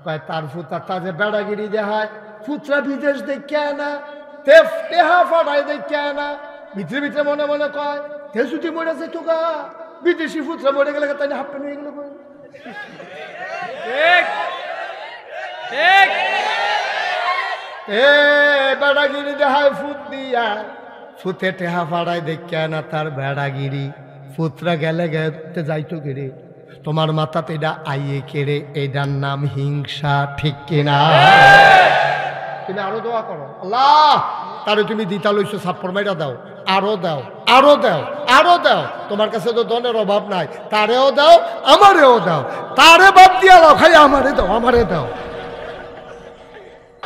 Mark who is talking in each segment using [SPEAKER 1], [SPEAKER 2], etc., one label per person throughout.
[SPEAKER 1] কয় তার ফুতা তাজে বেড়াগিরি দেখায় ফুতরা বিদেশ দেখে না তেফ টেহা ফাটাই দেখে না ভিতরে ভিতরে মনে মনে কয় তে যদি মরে যায় তো গা বিদেশি ফুতরা মরে গেলে তাই হাফ প্যান্ট হয়ে গেল এ বেড়াগিরি দেখায় ফুত দিয়া ফুতে টেহা ফাটাই দেখে না তার বেড়াগিরি ফুতরা গেলে গেতে যাইতো কেড়ে তোমার মাথাতে এটা আইয়ে কেড়ে এটার নাম হিংসা ঠিক কিনা তুমি আরো দোয়া করো আল্লাহ তারে তুমি দিতা লইছো ছাপ্পর মাইরা দাও আরো দাও আরো দাও আরো দাও তোমার কাছে তো ধনের অভাব নাই তারেও দাও আমারেও দাও তারে বাদ দিয়া দাও খালি আমারে দাও আমারে দাও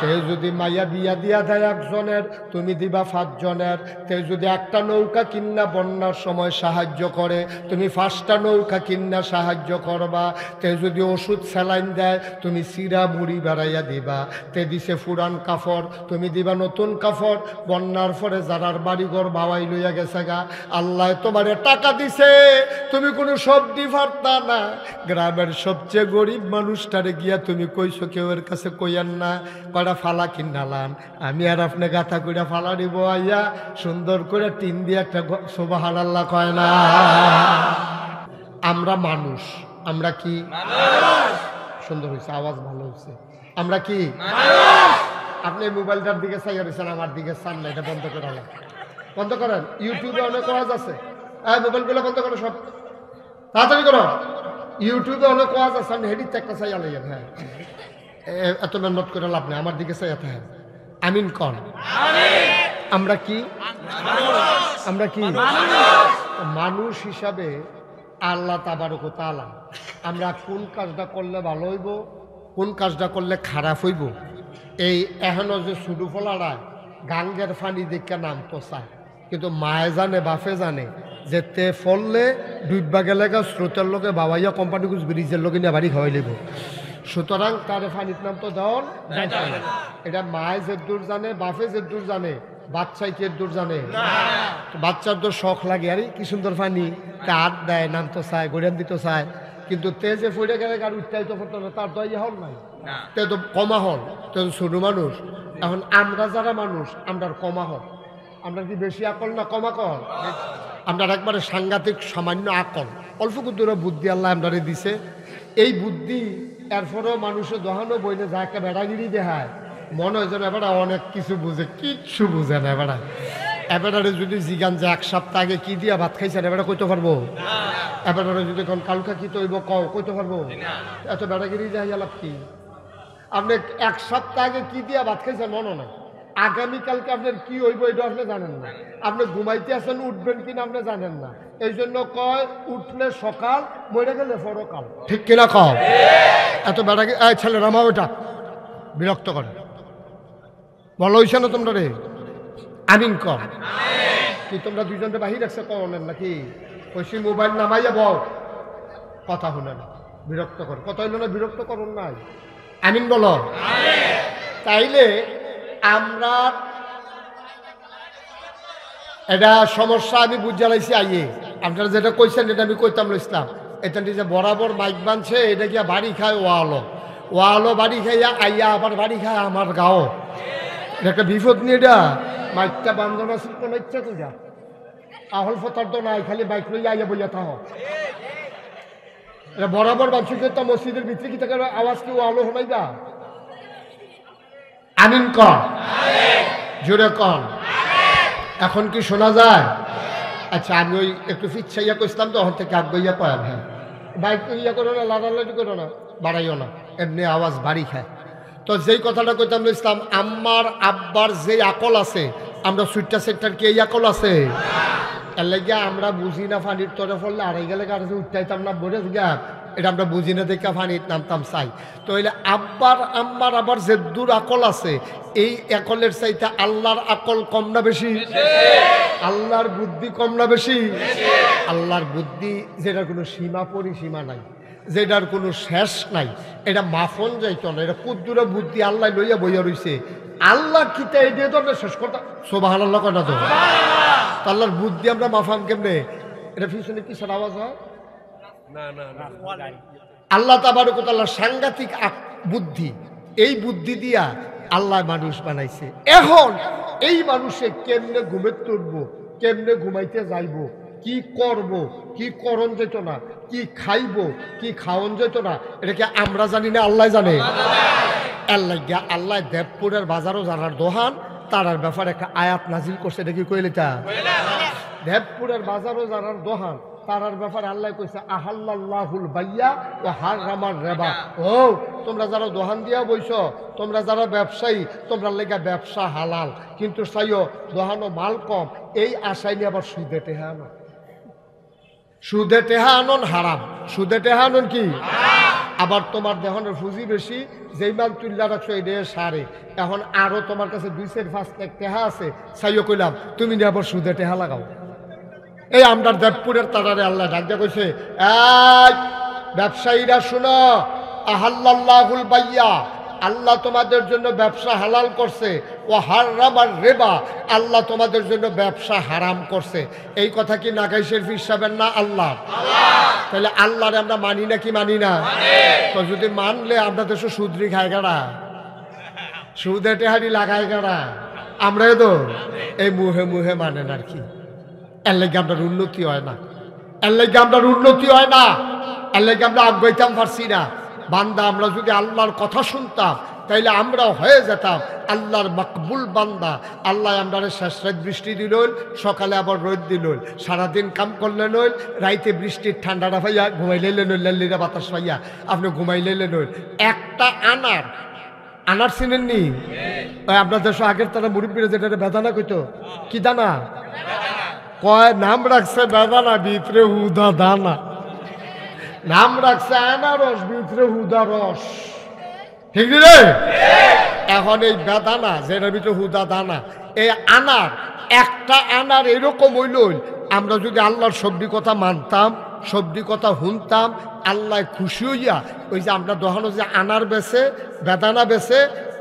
[SPEAKER 1] কেউ যদি মাইয়া বিয়া দিয়া দেয় একজনের তুমি দিবা 5 জনের কেউ যদি একটা নৌকা কিন্না বন্যার সময় সাহায্য করে তুমি 5টা নৌকা কিন্না সাহায্য করবা কেউ যদি ওষুধ স্যালাইন দেয় তুমি চিরা মুড়ি বেড়াইয়া দিবা তে দিছে পুরান কাপড় তুমি দিবা নতুন কাপড় বন্যার পরে যারার বাড়িঘর বাওয়াই লইয়া গেছে গা আল্লাহ তোমারে টাকা দিছে তুমি কোনো সবজি পারতা না গ্রামের সবচেয়ে গরিব মানুষটারে গিয়া তুমি কইছো কেউ এর কাছে কইয়ান না কয়টা ফালা কিনালাম আমি আর আপনি গাথা করে ফালা দিব আইয়া সুন্দর করে টিন দিয়ে একটা সুবহানাল্লাহ কয় না আমরা মানুষ আমরা কি সুন্দর হয়েছে আওয়াজ ভালো হয়েছে আমরা কি আপনি মোবাইলটার দিকে চাইয়া রয়েছেন আমার দিকে চান না এটা বন্ধ করে বন্ধ করেন ইউটিউবে অনেক ওয়াজ আছে মোবাইলগুলো বন্ধ করো সব তাড়াতাড়ি করো ইউটিউবে অনেক ওয়াজ আছে আপনি হেডিতে একটা চাইয়া লাইয়েন হ্যাঁ এত মেহনত করে লাভ নেই আমার দিকে চাইতে হবে আমিন কন আমরা কি আমরা কি মানুষ হিসাবে আল্লাহ তাবারক ওয়া তাআলা আমরা কোন কাজটা করলে ভালো হইব কোন কাজটা করলে খারাপ হইব এই এখনো যে শুধু ফলারা গাঙ্গের ফানি দেখে নাম তো চায় কিন্তু মায়ে জানে বাপে জানে যে তে ফললে ডুববা গেলে স্রোতের লোকে বাবাইয়া কোম্পানি কুছ ব্রিজের লোকে নিয়ে বাড়ি খাওয়াই নেব সুতরাং তার ফানির নাম তো দেওয়ার এটা মায়ে যে দূর জানে বাপে যে দূর জানে বাচ্চাই কে দূর জানে বাচ্চার তো শখ লাগে আরে কি সুন্দর ফানি তার দেয় নাম তো চায় গড়িয়ান দিতে চায় কিন্তু তে যে ফুটে গেলে গাড়ি উৎসাহিত করতে হবে তার তো ইয়ে হল নাই তে তো কমা হল তে তো ছোট মানুষ এখন আমরা যারা মানুষ আমরা কমা হল আমরা কি বেশি আকল না কম আকল আমরা একবারে সাংঘাতিক সামান্য আকল অল্প কুদুরা বুদ্ধি আল্লাহ আমরা দিছে এই বুদ্ধি এরপরেও মানুষের দহানো বইলে যা একটা বেড়াগিরি দেখায় মনে হয় যেন এবারে অনেক কিছু বুঝে কিচ্ছু বুঝে না এবারে যদি জিগান যে 1 সপ্তাহ আগে কি দিয়া ভাত খাইছেন এবারে কইতে পারবো এবারে যদি কোন কালকা কি তৈব কইতে পারবো এত বেড়াগিরি দেখাইয়া লাভ কি আপনি 1 সপ্তাহ আগে কি দিয়া ভাত খাইছেন মনে নাই আগামীকালকে আপনার কি হইব এটা আপনি জানেন না আপনি ঘুমাইতে আসেন উঠবেন কিনা আপনি জানেন না এই জন্য কয় উঠলে সকাল মরে গেলে পরকাল ঠিক কিনা কও এত বেড়া ছেলে রামা ওটা বিরক্ত করে বলো হইছে না তোমরা রে আমিন কম কি তোমরা দুইজনকে বাহির রাখছে করেন নাকি ওই মোবাইল নামাইয়া বল কথা শুনে না বিরক্ত করে কথা হইল না বিরক্ত করুন নাই আমিন বলো তাইলে আমরা এটা সমস্যা আমি বুঝে লাইছি আইয়ে আপনারা যেটা কইছেন এটা আমি কইতাম ইসলাম এটা যে বরাবর মাইক বানছে এটা গিয়া বাড়ি খায় ওয়ালো বাড়ি খাইয়া আইয়া আবার বাড়ি খায় আমার গাও একটা বিপদ নিয়ে এটা মাইকটা বান্ধব আছে কোনো ইচ্ছা তো যা আহল ফতার তো নাই খালি বাইক লইয়া আইয়া বইয়া থাহ এটা বরাবর বানছি তো মসজিদের ভিতরে কি থাকে আওয়াজ কি ওয়ালো শোনাইবা আমিন কন জোরে কন এখন কি শোনা যায় আচ্ছা আমি ওই একটু ফিচ্ছাইয়া কইছিলাম তো ওখান থেকে আগে পায় হ্যাঁ বাইক ইয়া করো না লাড়ালাড়ি করো না বাড়াইও না এমনি আওয়াজ বাড়ি খায় তো যেই কথাটা কইতাম ইসলাম আম্মার আব্বার যেই আকল আছে আমরা সুইটটা সেক্টর কি এই আকল আছে এর লাগিয়া আমরা বুঝি না ফানির তরে ফললে আড়াই গেলে কাছে উঠতাইতাম না বলে গা এটা আমরা বুঝি না দেখে ফানির নামতাম চাই তো হইলে আব্বার আম্মার আবার যে দূর আকল আছে এই আকলের চাইতে আল্লাহর আকল কম না বেশি আল্লাহর বুদ্ধি কম না বেশি আল্লাহর বুদ্ধি যেটার কোনো সীমা পরিসীমা নাই যেটার কোনো শেষ নাই এটা মাফন যাইতো না এটা কুদ্দুরা বুদ্ধি আল্লাহ লইয়া বইয়া রইছে আল্লাহ কিতা এই দিয়ে তো শেষ করতে সুবহানাল্লাহ কটা তো আল্লাহর বুদ্ধি আমরা মাফাম কেমনে এটা পিছনে কিসের আওয়াজ হয় না আল্লাহ তাবারক ওয়া তাআলা সাংঘাতিক বুদ্ধি, এই বুদ্ধি দিয়া আল্লাহ মানুষ বানাইছে। এখন এই মানুষে কেমনে ঘুমে তুলবো, কেমনে ঘুমাইতে যাইব, কি করব, কি করণ যেত না, কি খাইব, কি খাওয়ন যেত না, এটাকে আমরা জানি না, আল্লাহ জানে। আল্লাহ দেবপুরের বাজারও জানার দোহান তারার ব্যাপারে একটা আয়াত নাজিল করছে। এটা কি কইলে তা দেবপুরের বাজারও জানার দোহান তারার ব্যাপারে আল্লাহ কইছে আহাল্লাহুল বাইয়া ও হারামার রেবা। ও তোমরা যারা দোহান দিয়া বইছো, তোমরা যারা ব্যবসায়ী, তোমরা লেগা ব্যবসা হালাল, কিন্তু চাইও দোহানো মাল কম, এই আশায় নিয়ে আবার সুদে টেহা আনো। সুদে টেহা আনন হারাম, সুদে টেহা আনন কি। আবার তোমার দেহনের ফুজি বেশি, যেই মাল তুল্লা রাখছো এই দেহে সারে, এখন আরো তোমার কাছে 2-5 লাখ টেহা আছে, চাইও কইলাম তুমি নিয়ে আবার সুদে টেহা লাগাও। এই আমরা দেবপুরের তারারে আল্লাহ ডাক দিয়ে কইছে, এই ব্যবসায়ীরা শুনো, আহাল্লাহুল বাইয়া, আল্লাহ তোমাদের জন্য ব্যবসা হালাল করছে, ও হারামার রেবা, আল্লাহ তোমাদের জন্য ব্যবসা হারাম করছে। এই কথা কি নাগাই শরীফ সাহেবের না আল্লাহ? তাহলে আল্লাহরে আমরা মানি না কি মানি না? তো যদি মানলে আমরা দেশে সুদরি খায় গাড়া, সুদে টেহারি লাগায় গাড়া, আমরা তো এই মুহে মুহে মানেন আর কি। এর লাগে আপনার উন্নতি হয় না, এর লাগে আপনার উন্নতি হয় না, এর লাগে আমরা আগাইতাম পারছি না। বান্দা আমরা যদি আল্লাহর কথা শুনতাম তাইলে আমরা হয়ে যেতাম আল্লাহর মকবুল বান্দা। আল্লাহ আমরা শেষ রাত বৃষ্টি দিল, সকালে আবার রোদ দিল, সারাদিন কাম করলে নইল, রাইতে বৃষ্টির ঠান্ডাটা পাইয়া ঘুমাইলে নইল, লাল্লিরা বাতাস পাইয়া আপনি ঘুমাইলে নইল। একটা আনার, আনার চিনেননি? আপনাদের আগের তারা মুরব্বীরা যেটা বেদানা কইতো, কি দানা কয়, নাম রাখছে বেদানা, ভিতরে হুদা দানা। নাম রাখছে আনারস, ভিতরে হুদা রস, ঠিক রে? এখন এই বেদানা যেটার ভিতরে হুদা দানা, এই আনার, একটা আনার এরকম হইল, আমরা যদি আল্লাহর সবজি কথা মানতাম, সবজি কথা শুনতাম, আল্লাহ খুশি হইয়া ওই যে আমরা দোহানো যে আনার বেছে, বেদানা বেছে,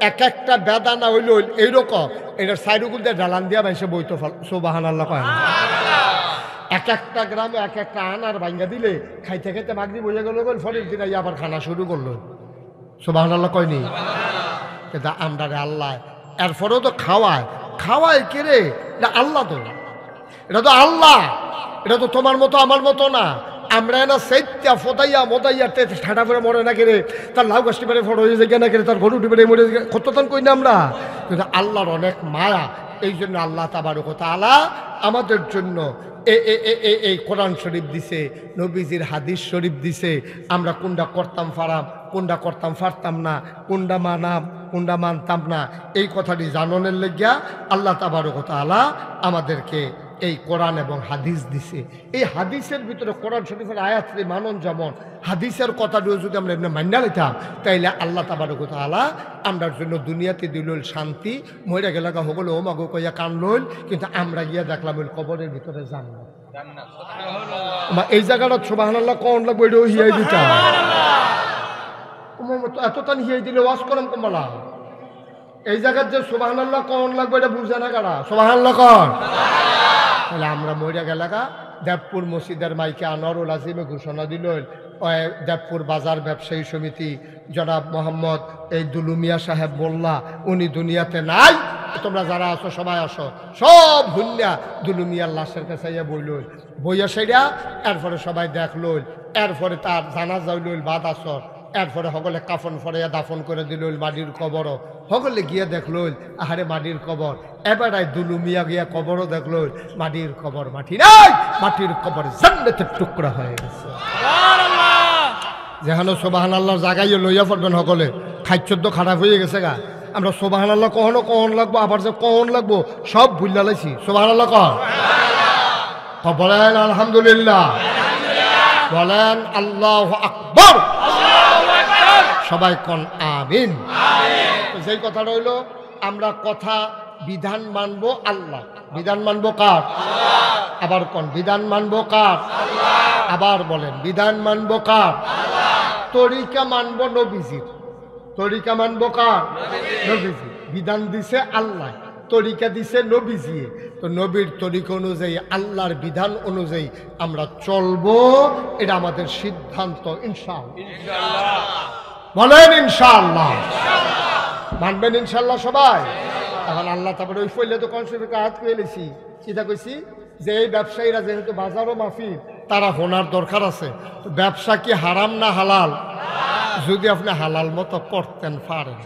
[SPEAKER 1] এক একটা বেদানা হইল এইরকম, এটার সাইডগুল দিয়ে ডালান দিয়া বাইসে বইতো সুবহানাল্লাহ কয়। এক একটা গ্রামে এক একটা আনার ভাঙ্গা দিলে খাইতে খাইতে মাগরি বইয়া গেল, ফরির দিন আবার খানা শুরু করলো, সুবহানাল্লাহ কয়নি? কিন্তু আমরা আল্লাহ এরপরেও তো খাওয়ায়, খাওয়ায় কে রে? এটা আল্লাহ, তো এটা তো আল্লাহ, এটা তো তোমার মতো আমার মতো না। আমরা না সেইটা ফোটাইয়া মোদাইয়া ঠাটা করে মরে না কেড়ে, তার লাউ গাছটি পেরে ফটো হয়ে যায় না কেড়ে, তার গরু টিপে মরে কতক্ষণ কই না আমরা। কিন্তু আল্লাহর অনেক মায়া, এই জন্য আল্লাহ তাবারক ওয়া তাআলা আমাদের জন্য এই কোরআন শরীফ দিছে, নবীজির হাদিস শরীফ দিছে। আমরা কোনটা করতাম পারাম, কোনটা করতাম পারতাম না, কোনটা মানাম, কোনটা মানতাম না, এই কথাটি জানানোর লাগিয়া আল্লাহ তাবারক ওয়া তাআলা আমাদেরকে এই কোরআন এবং হাদিস দিছে। এই হাদিসের ভিতরে কোরআন শরীফের আয়াতটি মানন যেমন, হাদিসের কথাটিও যদি আমরা এমনি মান্য লইতাম, তাইলে আল্লাহ তাবারক ওয়া তাআলা আমরার জন্য দুনিয়াতে দিল শান্তি, মরে গেলাগা হগল ও মাগো কইয়া কান লইল, কিন্তু আমরা গিয়া দেখলাম ওই কবরের ভিতরে জান্নাত। এই জায়গাটা সুবহানাল্লাহ কোন লাগবে, এটাও হিয়াই দিতাম, এত টান হিয়াই দিলে ওয়াজ করাম কমলা। এই জায়গার যে সুবহানাল্লাহ কোন লাগবে এটা বুঝে না কারা, সুবহানাল্লাহ কন। তাহলে আমরা মরিয়া গেলাগা দেবপুর মসজিদের মাইকে আনোয়ারুল আজিমে ঘোষণা দিল, দেবপুর বাজার ব্যবসায়ী সমিতি জনাব মোহাম্মদ এই দুলুমিয়া সাহেব মোল্লা, উনি দুনিয়াতে নাই, তোমরা যারা আসো সবাই আসো, সব হুন্যা দুলুমিয়ার লাশের কাছে বইল, বইয়া সেটা এরপরে সবাই দেখল, এরপরে তার জানাজা হইল বাদ আসর, এরপরে সকলে কাফন ফরাইয়া দাফন করে দিল মাটির কবর, সকলে গিয়ে দেখল আহারে মাটির কবর। এবারে দুলুমিয়া গিয়া কবরও দেখল মাটির কবর, মাটি নাই, মাটির কবর জান্নাতের টুকরা হয়ে গেছে। যেখানে সুবহানাল্লাহর জায়গায় লইয়া পড়বেন সকলে, খাদ্য খারাপ হয়ে গেছে গা। আমরা সুবহানাল্লাহ কখনো কখন লাগবো, আবার যে কখন লাগবো সব ভুলে লাইছি। সুবহানাল্লাহ কর, বলেন আলহামদুলিল্লাহ, বলেন আল্লাহু আকবার, সবাই কন আমিন। যেই কথা রইল, আমরা কথা বিধান মানবো আল্লাহ, বিধান মানবো কার? আবার কোন বিধান মানবো কার? আবার বলেন বিধান মানবো কার? তরিকা মানবো নবীজির, তরিকা মানবো কার? নবীজি। বিধান দিছে আল্লাহ, তরিকা দিছে নবীজি, তো নবীর তরিকা অনুযায়ী আল্লাহর বিধান অনুযায়ী আমরা চলবো, এটা আমাদের সিদ্ধান্ত ইনশাআল্লাহ। বলেন ইনশাআল্লাহ। মানবেন ইনশাআল্লাহ সবাই? এখন আল্লাহ তারপরে ওই ফইলে তো কনসেপ্ট হাত করে এলেছি, চিন্তা করছি যে এই ব্যবসায়ীরা যেহেতু বাজারও মাফি, তারা হোনার দরকার আছে। তো ব্যবসা কি হারাম না হালাল? যদি আপনি হালাল মতো করতেন পারেন,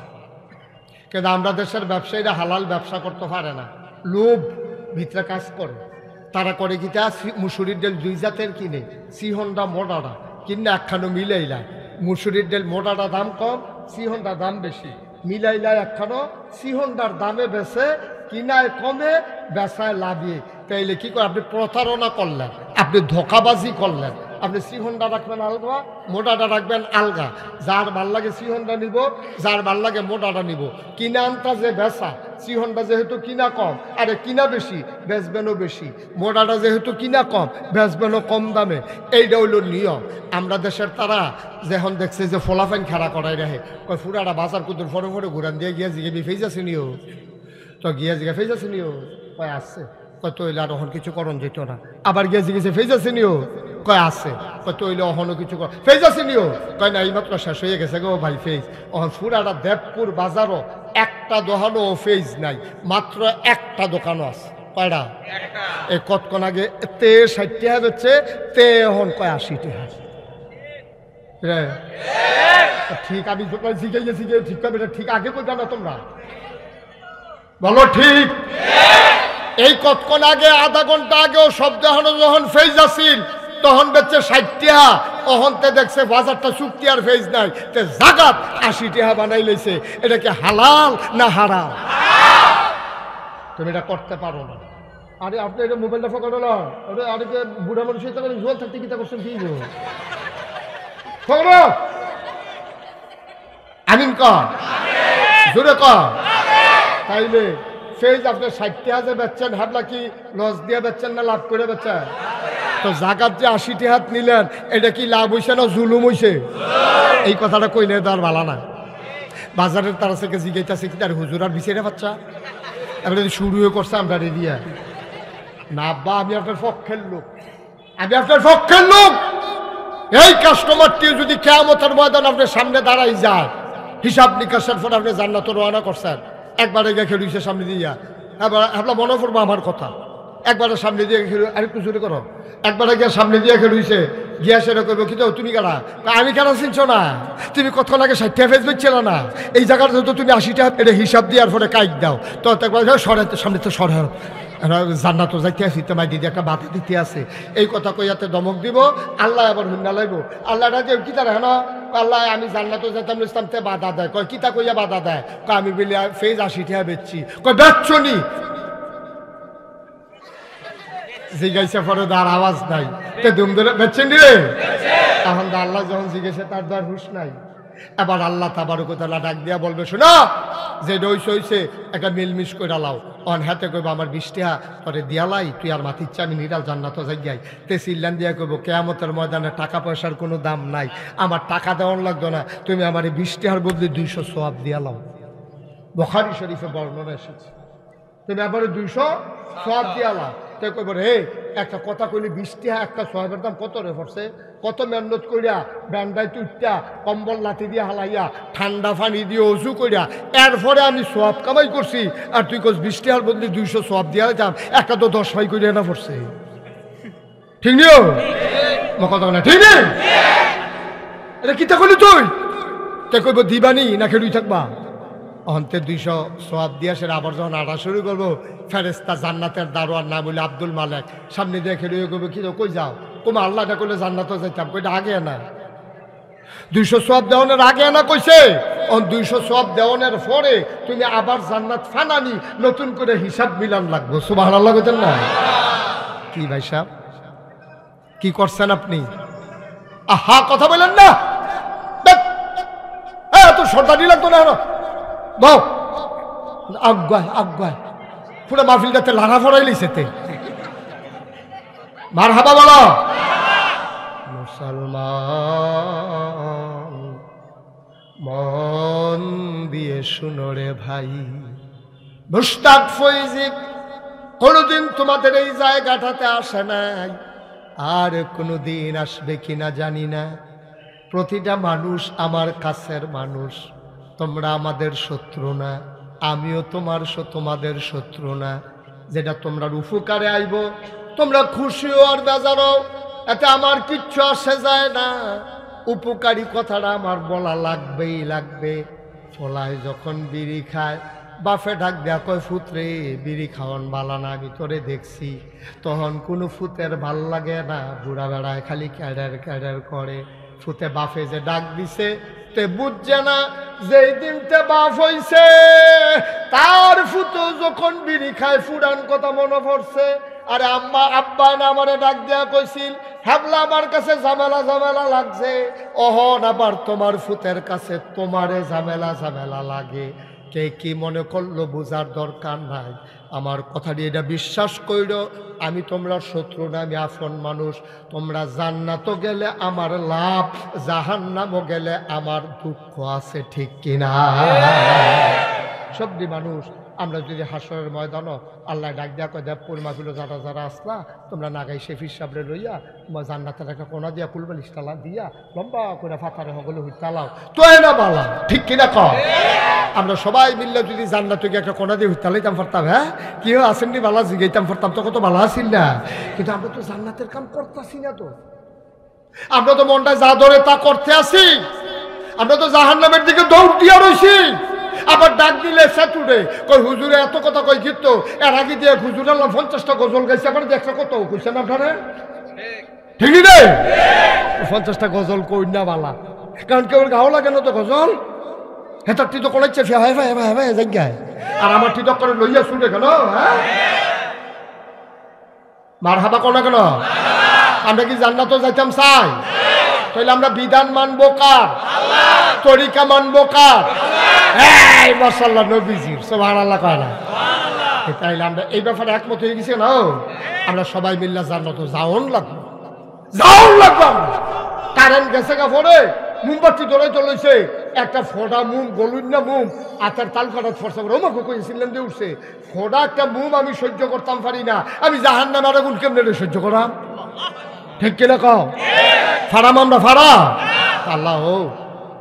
[SPEAKER 1] কিন্তু আমরা দেশের ব্যবসায়ীরা হালাল ব্যবসা করতে পারে না, লোভ ভিতরে কাজ করে। তারা করে কি তা মুসুরির ডাল 2 জাতের কিনে, সিহনটা মোটাটা কিনে একখানো মিলাইলা। মুসুরির ডাল মোটাটা দাম কম, সিহনটা দাম বেশি, মিলাইলা একখানো সিহনটার দামে বেছে, কিনায় কমে বেচায় লাভিয়ে। তাইলে কি করে? আপনি প্রতারণা করলেন, আপনি ধোকাবাজি করলেন। আপনি সিহনটা রাখবেন আলগা, মোটাটা রাখবেন আলগা। যার ভাল লাগে সিহনটা নিব, যার ভাল লাগে মোটাটা নিব। কিনা আনটা যে বেচা, সিহনটা যেহেতু কিনা কম, আরে কিনা বেশি বেচবেনও বেশি, মোটাটা যেহেতু কিনা কম বেচবেনও কম দামে। এইটা হইল নিয়ম। আমরা দেশের তারা যখন দেখছে যে ফলাফাইন খেলা করাই রাখে, কয় ফুরাটা বাজার কুদুর ফরে ফরে ঘুরান দিয়ে গিয়ে জিগে ফেজ আছে নিও, তো গিয়ে জিগে ফেজ আছে নিও, কয় আসছে, কয় তৈলে আর ওখান কিছু করণ যেত না। আবার গিয়ে জিগেছে ফেজ আছে নিও, কয় আছে, কয় তৈলে ওখানো কিছু কর ফেজ আছে নিও, কয় না এইমাত্র শেষ হয়ে গেছে গো ভাই ফেজ। ওখান ফুরাটা দেবপুর বাজারও একটা দোকানও ফেজ নাই, মাত্র একটা দোকানও আছে। কয়টা? এই কতক্ষণ আগে তে 60 টাকা বেচছে, তে এখন কয় 80 টাকা। ঠিক আমি শিখে গেছি যে ঠিক হবে, ঠিক আগে কই জানো তোমরা? বলো ঠিক। এই কতক্ষণ আগে আধা ঘন্টা আগেও শব্দ যখন ফেজ আসিল তখন বেচছে 60 টাকা, অহন্তে দেখছে বাজারটা চুক্তি আর ফেজ নাই, তে জাগাত 80 টাকা বানাই লইছে। এটা কি হালাল না হারাম? তুমি এটা করতে পারো না। আরে আপনি এটা মোবাইলটা ফকানো না, আরে বুড়া মানুষ জোর থাকতে কিতা করছেন কি ফকানো? আমিন কর, জোরে কর। তাইলে ফেজ আপনি 60 টাকা বেচছেন, হাবলা কি লস দিয়ে বেচছেন না লাভ করে বেচছেন? তো জাগাত যে 80 টাকা নিলেন, এটা কি লাভ হইছে না জুলুম হইছে? এই কথাটা কইলে তার ভালো না। বাজারের তারা থেকে জিগাইতেছে কি তার হুজুর আর বিচারে বাচ্চা এবার শুরুও করছে আমরা রেডিয়া না। আব্বা আমি আপনার পক্ষের লোক, আমি আপনার পক্ষের লোক। এই কাস্টমারটি যদি কিয়ামতের ময়দান আপনার সামনে দাঁড়াই যায়, হিসাব নিকাশের পর আপনি জান্নাতে রওনা করছেন, একবারে গিয়ে খেলুইছে সামনে দিয়া, এবার মনে পড়বো আমার কথা। একবারে সামনে দিয়ে খেলু, আরেকটু জোরে করো। একবারে গিয়ে সামনে দিয়ে খেলুইছে, গিয়া সেটা করবো কি তুমি কারা? আমি কেন চিনছো না? তুমি কতক্ষণ আগে 60 টাকা ফেস বেচছিল না, এই জায়গাটা তো তুমি 80 টাকা এটা হিসাব দেওয়ার পরে কাইক দাও। তো একবার সরে সামনে তো সরে জান্নাত যাইতে আসি, তোমার দিদি একটা বাধা দিতে আছে। এই কথা কইয়াতে দমক দিব, আল্লাহ আবার হুন্না লাগব। আল্লাহটা যে কি তার হেন আল্লাহ আমি জান্নাতও যেতাম ইসলামতে বাধা দেয়, কয় কিতা কইয়া বাধা দেয়? কয় আমি বলি ফেজ 80 টাকা বেচছি। কয় বেচছো নি? জিজ্ঞাসা পরে তার আওয়াজ নাই, তে দুম ধরে বেচছেন রে। তখন আল্লাহ যখন জিজ্ঞাসা তার দ্বার হুশ নাই। এবার আল্লাহ তাবারক ওয়া তাআলা ডাক দিয়া বলবে, শোনো যে দইছে হইছে একটা মিলমিশ কইরা লাও। অন হাতে কইব আমার 20 টাকা তোরে দিয়ালাই, তুই আর মাথিচ্ছা আমি নিরাল জান্নাত যাই। তে সিল্লান দিয়া কইব কিয়ামতের ময়দানে টাকা পয়সার কোনো দাম নাই, আমার টাকা দেওয়ার লাগতো না, তুমি আমার 20 টাকার বদলে 200 সওয়াব দিয়া লাও। বুখারী শরীফে বর্ণনা এসেছে, তুমি আবার 200 সওয়াব দিয়া লাও। তাই কইব রে একটা কথা কইলি 20 টাকা একটা সওয়াবের দাম কত রে পড়ছে? কত মেহনত কইরা ব্যান্ডাই তুইটা কম্বল লাঠি দিয়ে হালাইয়া ঠান্ডা পানি দিয়ে অজু কইরা এরপরে আমি সওয়াব কামাই করছি, আর তুই কস 20 টাকার বদলে 200 সওয়াব দিয়া যাম, একটা তো 10 ভাই কইরা না পড়ছে। ঠিক নিও কথা না? ঠিক নেই? এটা কিতা কইলি তুই? তাই কইব দিবানি না খেলুই থাকবা? অন্তে 200 সওয়াব দিয়া সে আবার যখন আটা শুরু করবো, ফেরেস্তা জান্নাতের দারোয়ান নাম হইলে আব্দুল মালেক সামনে দিয়ে খেলুয়ে করবো, কি কই যাও? তোমার আল্লাহটা করলে জান্নাতে যাইতাম, কইটা আগে না 200 সওয়াব দেওয়ানের আগে না কইছে। 200 সওয়াব দেওয়ানের পরে তুমি আবার জান্নাত ফানানি নতুন করে হিসাব মিলান লাগবো। সুবহানাল্লাহ কইতেন না? কি ভাই সাহেব কি করছেন আপনি? আহা কথা বলেন না, এত সর্দানি লাগতো না। বাও আগায় আগায় পুরো মাহফিলটাতে লাড়া ফড়াই লিছেতে মারহাবা বলো। মুসলমান মন দিয়ে শুনো রে ভাই, মুশতাক ফৈজি কোনোদিন তোমাদের এই জায়গাটাতে আসে নাই, আর কোনোদিন আসবে কিনা জানি না। প্রতিটা মানুষ আমার কাছের মানুষ, তোমরা আমাদের শত্রু না, আমিও তোমাদের শত্রু না। যেটা তোমরা উপকারে আইব তোমরা খুশিও আর বেজারও, এতে আমার কিচ্ছু আসে যায় না। উপকারী কথাটা আমার বলা লাগবেই লাগবে। ফলায় যখন বিড়ি খায় বাফে ডাক দেয়া কয় ফুতরে বিড়ি খাওয়ান বালা না, আমি তোরে দেখছি। তখন কোনো ফুতের ভাল লাগে না, বুড়া বেড়ায় খালি ক্যাডার ক্যাডার করে। ফুতে বাফে যে ডাক দিছে তে বুঝছে না যেই দিনতে বাপ হইছে তার ফুতো যখন বিড়ি খায় ফুরান কথা মনে পড়ছে। আরে আম্মা আব্বা না আমারে ডাক দেয়া কইছিল, হ্যাবলা আমার কাছে ঝামেলা ঝামেলা লাগছে, অহন আবার তোমার ফুতের কাছে তোমারে ঝামেলা ঝামেলা লাগে। কে কি মনে করলো বোঝার দরকার নাই। আমার কথাটি এটা বিশ্বাস কইর, আমি তোমরা শত্রু না, আমি আপন মানুষ। তোমরা জান্নাতও গেলে আমার লাভ, জাহান্নামও গেলে আমার দুঃখ আছে, ঠিক কিনা? সবদি মানুষ আমরা যদি হাসরের ময়দানও আল্লাহ ডাক দেয়া কয় দেবপুর মাহফিল যারা যারা আসলা তোমরা নাগাই শেফির সাবরে লইয়া তোমার জান্নাতের একটা কোনা দিয়া কুলবালিশ তালা দিয়া লম্বা করে ফাঁকারে হগলে হই তালাও তো না বালা, ঠিক কিনা কম? আমরা সবাই মিললে যদি জান্নাতে একটা কোনা দিয়ে হই তালাইতাম পারতাম, হ্যাঁ কি আসেননি বালা জিগাইতাম পারতাম, তো কত ভালো আসিল না। কিন্তু আমরা তো জান্নাতের কাম করতেছি না, তো আমরা তো মনটা যা ধরে তা করতে আসি, আমরা তো জাহান্নামের দিকে দৌড় দিয়া রয়েছি। আবার ডাক দিলে সেতুরে কই হুজুরে এত কথা কই গীত এর আগে দিয়ে হুজুর আল্লাহ 50টা গজল গাইছে, আবার দেখছো কত কইছেন আপনারা, ঠিকই রে? 50টা গজল কই না বালা, কারণ কেউ গাও লাগে না তো গজল, হেতার টিতো করেছে ভাই ভাই ভাই ভাই জায়গায়, আর আমার টিতো করে লইয়া শুনে কেন, হ্যাঁ মার হাবা কোনা কেন? আমরা কি জান্নাত যাইতাম চাই? তাহলে আমরা বিধান মানবো কার? তরিকা মানবো কার? এই মাশাআল্লাহ নবীজির, সুবহানাল্লাহ কয় না? তাইলে আমরা এই ব্যাপারে একমত হয়ে গেছি না, আমরা সবাই মিল্লা জান্নাত যাওন লাগবো, যাওন লাগবো। কারেন্ট গেছে গা পরে মোমবাতি ধরে চলেছে, একটা ফোড়া মুম গলুন না মুম আচার তাল কাটাত ফরসা করে ওমাকে কইছিলেন দিয়ে উঠছে, ফোড়া একটা মুম আমি সহ্য করতাম পারি না, আমি জাহান্নামের আগুন কেমনে সহ্য করাম, ঠিক কিনা কও? ফাড়াম আমরা ফাড়া আল্লাহ ও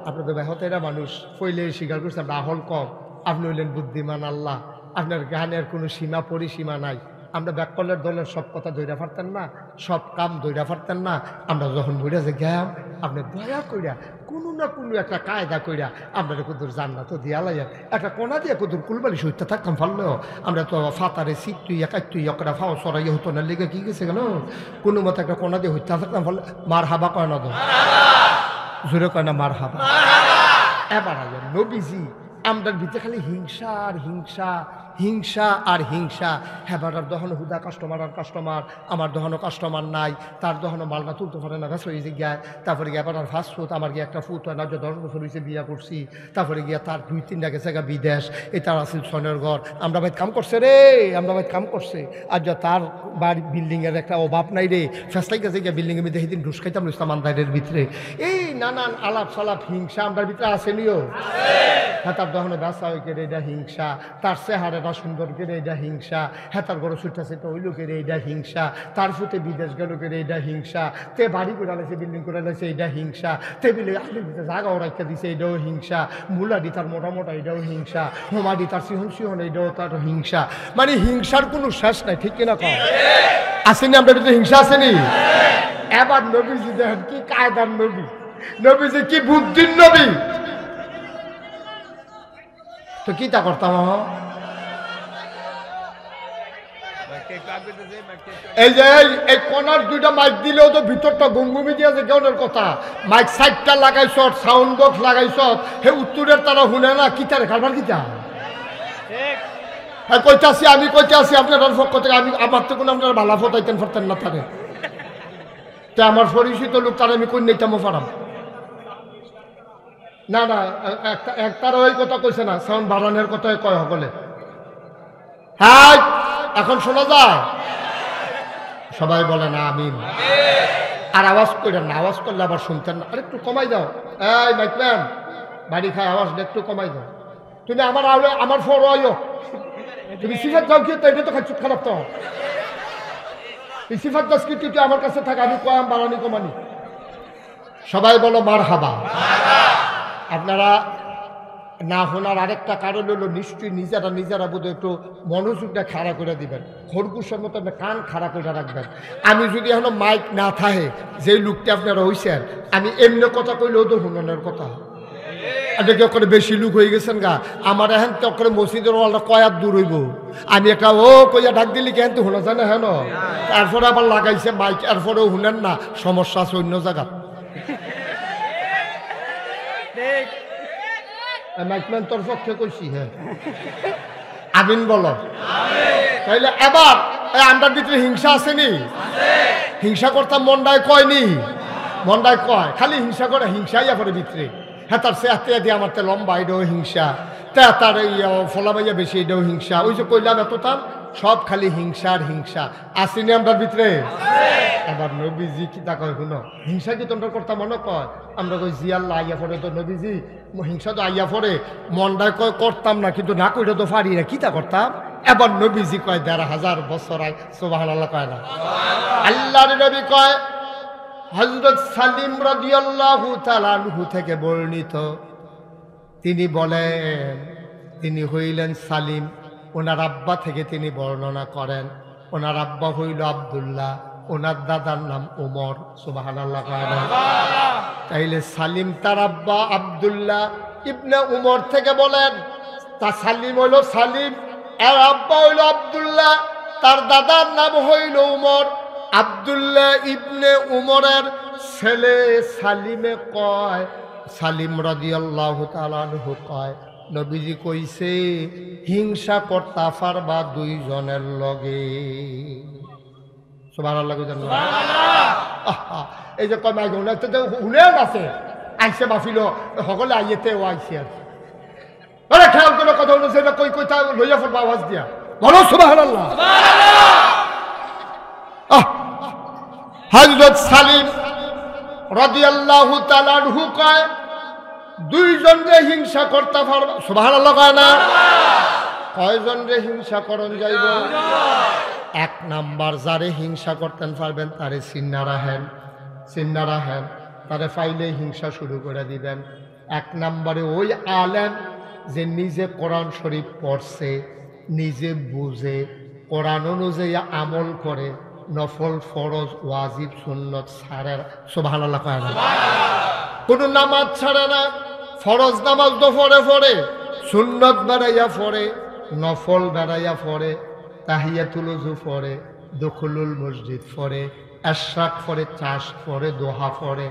[SPEAKER 1] আপনাদের ব্যাহতেরা মানুষ পইলে স্বীকার করছে আমরা আহল কম, আপনি হইলেন বুদ্ধিমান আল্লাহ, আপনার জ্ঞানের কোনো সীমা পরিসীমা নাই। আমরা ব্যাককলের দলের সব কথা ধৈরা পারতেন না, সব কাম ধৈরা পারতেন না। আমরা যখন বুঝা যে গেলাম আপনি দয়া কইরা কোনো না কোনো একটা কায়দা কইরা আমরা কুদুর জান্নাত দিয়া লাইয়া একটা কোনা দিয়ে কুদুর কুলবালি সইতে থাকতাম পারলেও আমরা তো ফাতারে সিট তুই একাই তুই একটা ফাও সরাই হতো না, লেগে কি গেছে গেল কোনো মতো একটা কোনা দিয়ে হইতে থাকতাম পারলে মার হাবা কয় না, তো জোরে কয় না মার হাবা। এবার নবীজি আমরার ভিতরে খালি হিংসা আর হিংসা, হিংসা আর হিংসা। হেবাটার দহন হুদা কাস্টমার আর কাস্টমার, আমার দহনও কাস্টমার নাই, তার দহনও মালনা তুলতে পারে না, গাছ হয়েছে গিয়া। তারপরে গিয়ে এবার ফার্স্ট ফুড আমার গিয়ে একটা ফুট হয় না, যে 10 বছর হয়েছে বিয়া করছি। তারপরে গিয়া তার 2-3টা গেছে গা বিদেশ, এ তার আসিল সনের ঘর, আমরা ভাই কাম করছে রে, আমরা ভাই কাম করছে। আর যা তার বাড়ি বিল্ডিংয়ের একটা অভাব নাই রে, ফেসলাই গেছে গিয়া বিল্ডিংয়ের মধ্যে সেদিন ঢুস খাইতাম ইসলাম আন্দারের ভিতরে। এই নানান আলাপ সালাপ হিংসা আমরার ভিতরে আসেনিও। হ্যাঁ তার দহনে ব্যবসা হয়ে গেলে এটা হিংসা, তার চেহারাটা সুন্দর করে এটা হিংসা, হ্যাঁ তার গরু ছুটটা সেটা ওই লোকের এইটা হিংসা, তার ফুটে বিদেশ গেল করে এইটা হিংসা, তে বাড়ি করে আলেছে বিল্ডিং করে আলেছে এইটা হিংসা, টেবিলে আলু দিতে জায়গাও রাখতে দিছে এইটাও হিংসা, মুলাডি তার মোটা মোটা এটাও হিংসা, হোমাডি তার সিহন সিহন এইটাও তার হিংসা। মানে হিংসার কোনো শেষ নাই, ঠিক কিনা কম? আসেনি আমরা ভিতরে হিংসা আসেনি? এবার নবীজি দেখেন কি কায়দার নবী, নবীজি কি বুদ্ধির নবী, তো কি তা করতাম? এই যে এই কোনার 2টা মাইক দিলেও তো ভিতরটা গুমগুমি দিয়েছে কেউনের কথা, মাইক 60টা লাগাইছ, সাউন্ড বক্স লাগাইছ, হে উত্তরের তারা শুনে না, কি তারে কারবার কিতা কইতে আসি, আমি কইতে আসি আপনার পক্ষ থেকে, আমি আমার তো কোনো আপনার ভালা ফটাইতেন পারতেন না তারে, তে আমার পরিচিত লোক তারা আমি কই নিতামও পারাম না। না একটার ওই কথা কইছে না, সাউন্ড বাড়ানোর কথাই কয় সকলে। হ্যাঁ এখন শোনা যায়, সবাই বলে না আমিন। আর আওয়াজ করেন না, আওয়াজ করলে আবার শুনতেন না, আর একটু কমাই দাও। এই মাইকম্যান বাড়ি খায় আওয়াজটা একটু কমাই দাও। তুমি আমার আওলে আমার ফর আয়ো, তুমি সিফাত যাও কি, তো এটা তো খাচ্ছ খারাপ, তো এই সিফাত দাস কি তুই আমার কাছে থাক, আমি কয়াম বাড়ানি কমানি। সবাই বলো মারহাবা। আপনারা না শোনার আরেকটা কারণ হলো নিশ্চয়ই নিজেরা বোধ একটু মনোযোগটা খাড়া করে দিবেন, খরগোশের মতো কান খাড়া করে রাখবেন। আমি যদি এখনো মাইক না থাকে, যেই লোকটি আপনারা হইছেন, আমি এমনি কথা কইলেও তো শুনানোর কথা। কেউ করে বেশি লোক হয়ে গেছেন গা, আমার এখন তো করে মসজিদের ওয়ালটা কয়াত দূর হইব, আমি একটা ও কইয়া ডাক দিলি কেন তো শোনা যায় না হেন, তারপরে আবার লাগাইছে মাইক, এরপরেও শুনেন না, সমস্যা আছে অন্য জায়গা। মাইকম্যান তোর পক্ষে কইছি, হ্যাঁ আমিন বলো। তাইলে এবার আমরার ভিতরে হিংসা আসেনি? হিংসা করতাম মনটায় কয়নি? মনটায় কয়, খালি হিংসা করে, হিংসাই পরে ভিতরে। হ্যাঁ তার সে হাতে দিয়ে আমার লম্বা এটাও হিংসা, তার এই ফলামাইয়া বেশি এটাও হিংসা, ওই যে কইলাম এতটাম সব খালি হিংসা আর হিংসা। আসেনি আমরার ভিতরে? এবার নবীজি কি তা কয় শুনো, হিংসা কি তোমরা করতাম মনে কয়? আমরা কই জি আল্লাহ আইয়া পড়ে তো নবীজি, হিংসা তো আইয়া পড়ে, মনটায় কয় করতাম না, কিন্তু না কইটা তো পারি না, কি তা করতাম? এবার নবীজি কয় ১,৫০০ বছর আয়, সুবহানাল্লাহ কয় না? আল্লাহর নবী কয়, হযরত সালিম রাদিয়াল্লাহু তাআলা আনহু থেকে বর্ণিত, তিনি বলেন, তিনি হইলেন সালিম, ওনার আব্বা থেকে তিনি বর্ণনা করেন, ওনার আব্বা হইল আব্দুল্লাহ, ওনার দাদার নাম ওমর, সুবহানাল্লাহ কয় না? তাইলে সালিম তার আব্বা আব্দুল্লাহ ইবনে উমর থেকে বলেন, তা সালিম হইল সালিম, আর আব্বা হইল আব্দুল্লাহ, তার দাদার নাম হইল উমর। আব্দুল্লাহ ইবনে উমরের ছেলে সালিমে কয়, সালিম রাদিয়াল্লাহু তাআলা আনহু কয়, নবীজি কইছে হিংসা করতা পারবা দুইজনের লগে। সুবহানাল্লাহ কইছেন না? এই যে কয় মাই গুনাতে তো হুনেও আছে, আইছে মাফিল সকলে আইয়েতে ও আইছে আর আরে খেয়াল করে কথা হলো, সেটা কই কই তা লইয়া পড়বা আওয়াজ দিয়া বলো সুবহানাল্লাহ। হযরত সালিম রাদিয়াল্লাহু তাআলা আনহু কয়, দুইজন যে হিংসা করতে পারবে, সুবহানাল্লাহ কয় না? কয়জন যে হিংসা করন যাইব? এক নাম্বার যারে হিংসা করতেন পারবেন তারে চিন্না রাখেন, তারে পাইলে হিংসা শুরু করে দিবেন। এক নাম্বারে ওই আলেম যে নিজে কোরআন শরীফ পড়ছে, নিজে বুঝে, কোরআন অনুযায়ী আমল করে, নফল ফরজ ওয়াজিব সুন্নত ছাড়ে, সুবহানাল্লাহ কয় না? কোনো নামাজ ছাড়ে না, ফরজ নামাজ তো পড়ে, সুন্নত বেড়াইয়া পড়ে, নফল বেড়াইয়া পড়ে, তাহিয়াতুল ওযু পড়ে, দুখুলুল মসজিদ পড়ে, ইশরাক পড়ে, চাষ পড়ে, দোহা পড়ে,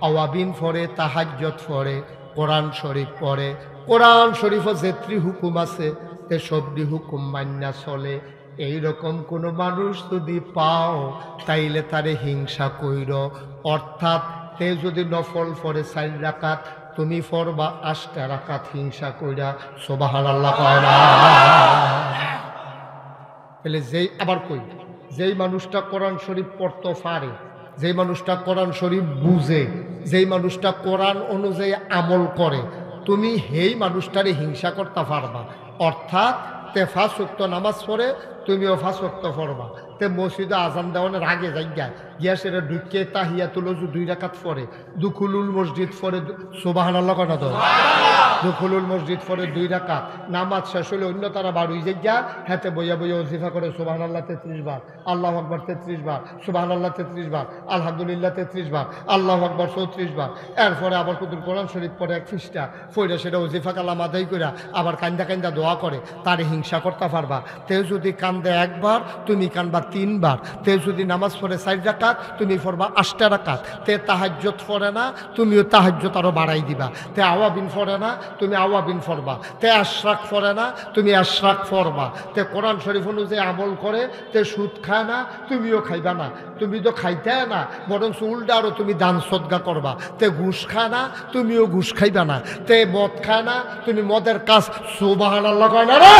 [SPEAKER 1] আওয়াবিন পড়ে, তাহাজ্জুদ পড়ে, কোরআন শরীফ পড়ে, কোরআন শরীফও যেত্রি হুকুম আছে তে সবটি হুকুম মান্না চলে। এইরকম কোনো মানুষ যদি পাও তাইলে তারে হিংসা কইর, অর্থাৎ তে যদি নফল পড়ে ৪ রাকাত, তুমি পড়বা ৮টা রাকাত হিংসা কইরা, সুবহানাল্লাহ কয় না? তাহলে যেই আবার কই, যেই মানুষটা কোরআন শরীফ পড়তে পারে, যেই মানুষটা কোরআন শরীফ বুঝে, যেই মানুষটা কোরআন অনুযায়ী আমল করে, তুমি সেই মানুষটারে হিংসা করতে পারবা। অর্থাৎ তে ৫ ওয়াক্ত নামাজ পড়ে, তুমিও ৫ ওয়াক্ত পড়বা, তে মসজিদে আজান দেওয়ানোর আগে যাইয়া গিয়া সেটা ঢুকে তাহিয়াতুল ওযু 2 রাকাত পড়ে, দুখুলুল মসজিদ পড়ে, সুবহানাল্লাহ কয় না? তো দুখুলুল মসজিদ পড়ে 2 রাকাত, নামাজ শেষ হলে অন্য তারা বাড়ি যাইয়া হাতে বইয়া ওজিফা করে, সুবহানাল্লাহ 33 বার, আল্লাহু আকবার 33 বার, সুবহানাল্লাহ 33 বার, আলহামদুলিল্লাহ 33 বার, আল্লাহু আকবার 34 বার। এরপরে আবার কুতুল কোরআন শরীফ পড়ে 1 পৃষ্ঠা পড়ে, সেটা ওজিফা কালাম আদায় করে আবার কান্দা দোয়া করে, তারে হিংসা করতে পারবা। তেও যদি কান্দে 1 বার, তুমি কানবা 3 বার। তে যদি নামাজ পড়ে 4 রাকাত, তুমি পড়বা 8টা রাকাত। তে তাহাজ্জুদ পড়ে না, তুমিও তাহাজ্জুদ আরো বাড়াই দিবা। তে আওয়াবিন পড়ে না, তুমি আওয়াবিন পড়বা। তে ইশরাক পড়ে না, তুমি ইশরাক পড়বা। তে কোরআন শরীফ অনুযায়ী আমল করে, তে সুদ খায় না, তুমিও খাইবা না। তুমি তো খাইতে না, বরং উল্টা আরো তুমি দান সদকা করবা। তে ঘুষ খায় না, তুমিও ঘুষ খাইবা না। তে মদ খায় না, তুমি মদের কাজ, সুবহানাল্লাহ কয় না রে?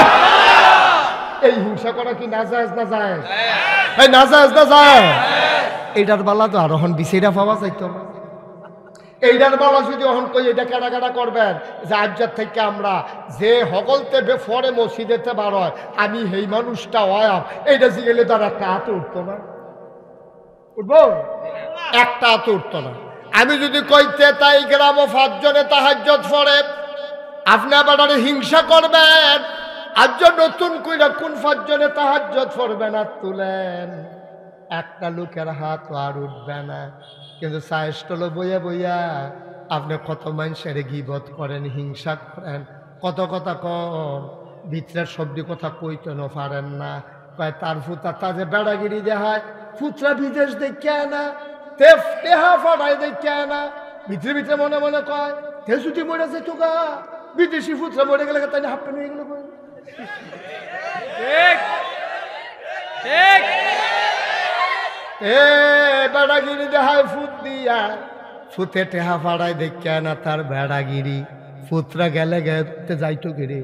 [SPEAKER 1] এই হিংসা করা কি নাজায়েজ না জায়েজ? এই নাজায়েজ না জায়েজ? এইটার বালা তো আর এখন বিছেরা পাওয়া যাইতো না। এইটার বালা যদি এখন কই এটা কাটা করবেন যে আজ্জার থেকে আমরা যে হকলতে বেফরে মসজিদেতে বার হয়, আমি সেই মানুষটা হয়, এইটা জিগেলে তার একটা হাতে উঠতো না, উঠবো? একটা হাতে উঠতো না। আমি যদি কইতে তাই গ্রাম 5 জনে তাহাজ্জুদ পড়ে, আপনি আবার হিংসা করবেন। আজ নতুন কইরা কোন 5 জনে তাহাজ্জুদ পড়বে না তুলেন, একটা লোকের হাত আর উঠবে না। কিন্তু সাইস্টল বইয়া বইয়া আপনি কত মানুষের গীবত করেন, হিংসা করেন, কত কথা কন, ভিতরের শব্দ কথা কইতে না পারেন না। কয় তার ফুতা তাজে বেড়াগিরি দেখায়, ফুতরা বিদেশ দেখে না, তেহা ফাটাই দেখে না, ভিতরে ভিতরে মনে মনে কয় তে যদি মরে যেত গা, বিদেশি ফুতরা মরে গেলে তাই হাফটা নিয়ে গেল। এ বেড়াগিরি দেখায় ফুট দিয়া, ফুতে টেহা ফাড়ায় দেখে না তার বেড়াগিরি, ফুতরা গেলে গেতে যাইতো কেড়ে,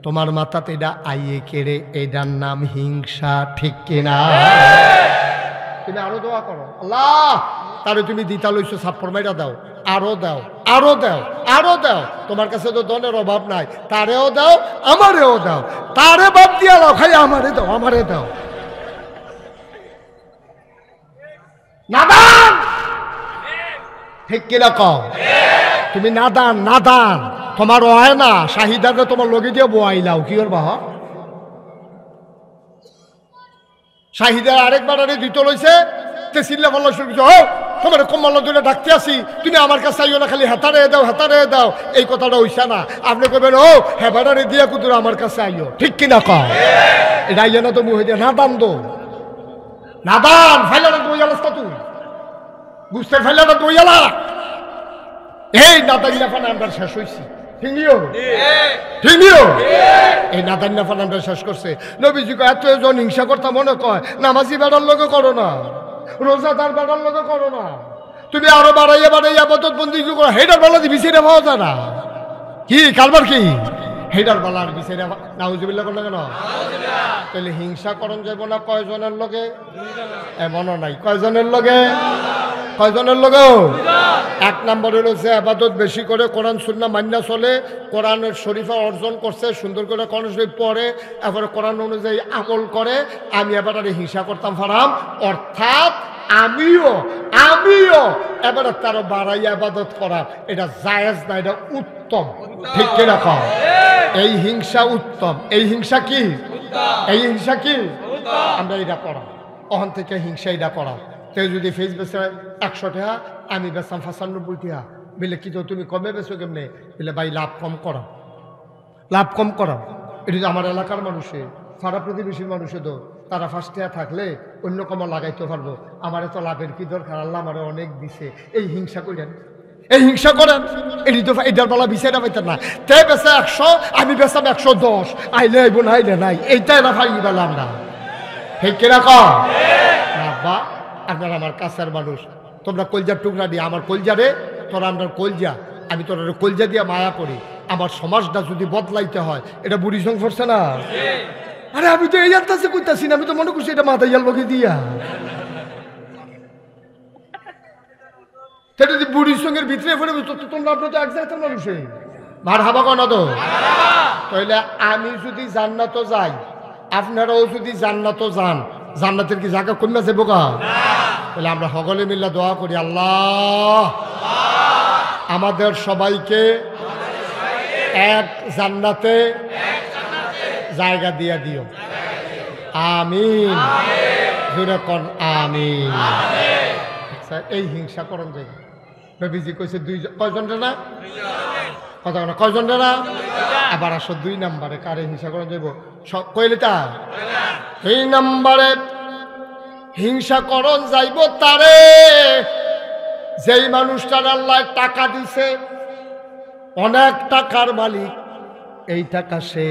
[SPEAKER 1] তোমার মাথাতে এটা আইয়ে কেড়ে, এটার নাম হিংসা, ঠিক কিনা? তুমি আরো দোয়া করো, আল্লাহ তারে তুমি দিতা লইছো, সাপ্পর মাইরা দাও, আরো দাও, আরো দাও, আরো দাও। তোমার কাছে তো ধনের অভাব নাই, তারেও দাও, আমারেও দাও, তারে বাদ দিয়া দাও, খালি আমারে দাও, আমারে দাও। নাদান, ঠিক কিনা কও? তুমি নাদান, নাদান তোমার হয় না, শাহিদারে তোমার লগে দিয়ে বয়াইলাও, কি করবা? শাহিদার আরেকবার দিত লইছে, চিল্লা ভালো শুরু করছে, ও তোমার কম্মাল ধরে ডাকতে আসি, তুমি আমার কাছে আইও না, খালি হাতারে দাও, হাতারে দাও। এই কথাটা হইছে না, আপনি কবেন ও হ্যাঁ বেড়ারে দিয়া কুতুর আমার কাছে আইও, ঠিক কিনা কও? এটা আইয়া না তো মুহে দিয়ে নাদান দো, নাদান ফাইলাটা দইয়ালাস তুই, বুঝতে ফাইলাটা দইয়ালা। এই নাদান ফান আমরা শেষ হইছি, ঠিকইও ঠিকইও, এই নাদান ফান আমরা শেষ করছে। নবীজি এত জন হিংসা করতা মনে কয় নামাজি বেড়ার লোকে করো না, রোজাদার বেড়ার লোকে করো না, তুমি আরো বাড়াইয়া বাড়াইয়া আবাদত বন্দি করো, হেডার বেলা দিয়ে বিচারে পাওয়া যায় না। কি কারবার কি হেডার বেলার বিচারে নাউজুবিল্লাহ করলে কেন? তাহলে হিংসা করণ যাব না কয়জনের লগে? এমনও নাই, কয়জনের লগে? কয়জনের লগে? 1 নম্বর হলো যে আবাদত বেশি করে কোরআন সুন্নাহ মান্না চলে, কোরআনের শরীফা অর্জন করছে, সুন্দর করে কোরআন শরীফ পড়ে, এরপরে কোরআন অনুযায়ী আমল করে। আমি এবার হিংসা করতাম ফারাম, অর্থাৎ আমিও এবারে তারও বাড়াই আবাদত করা, এটা জায়েজ না, এটা উত্তম, ঠিক কিনা কও? এই হিংসা উত্তম। এই হিংসা কি? এই হিংসা কি? আমরা এটা করা, ওখান থেকে হিংসা এটা করা। কেউ যদি ফেস বেচে 100 টাকা, আমি বেচাম 95 টাকা, বলে কি তো তুমি কমে বেছো কেমনে? বলে ভাই লাভ কম করা, লাভ কম করা। এটা তো আমার এলাকার মানুষে, সারা প্রতিবেশীর মানুষে তো তারা 5 টাকা থাকলে অন্য কমা লাগাইতে পারবো, আমার এত লাভের কি দরকার, আল্লাহ আমার অনেক দিছে। এই হিংসা করেন, এই হিংসা করেন, এটি তো এটার বেলা বিচারা পাইতেন না। তে বেচে 100, আমি বেচাম 110, আইলে আইব না আইলে নাই, এইটাই না ভাই বেলা আমরা, ঠিক কিনা কও? বা আপনার আমার কাছের মানুষ, তোমরা কলজার টুকরা দিয়ে আমার কলজারে, তোরা আমরা কলজা, আমি তোর কলজা দিয়ে মায়া করি। আমার সমাজটা যদি বদলাইতে হয়, এটা বুড়ি সং পড়ছে না? আরে আমি তো এই আনতেছে কইতাছি না, আমি তো মনে করছি এটা মাথায় লগে দিয়া, সেটা যদি বুড়ির সঙ্গে ভিতরে পড়ে তোমরা আপনার তো এক জায়গায় মানুষে ভার হাবা কনা তো। তাহলে আমি যদি জান্নাত যাই, আপনারাও যদি জান্নাত যান, জান্নাতের কি জায়গা কমে যাবো কা? তাহলে আমরা সকলে মিলে দোয়া করি, আল্লাহ আমাদের সবাইকে এক জান্নাতে জায়গা দিয়ে দিও, আমিন, জোরে কোন আমিন। এই হিংসা করণ যাই, নবীজি কইছে কয়জন না কথা না, কয়জন না? আবার আসো 2 নম্বরে কারে হিংসা করণ যাইব? কইলে তা 2 নম্বরে হিংসা করণ যাইব তারে, যেই মানুষটার আল্লাহ টাকা দিছে, অনেক টাকার মালিক, এই টাকা সে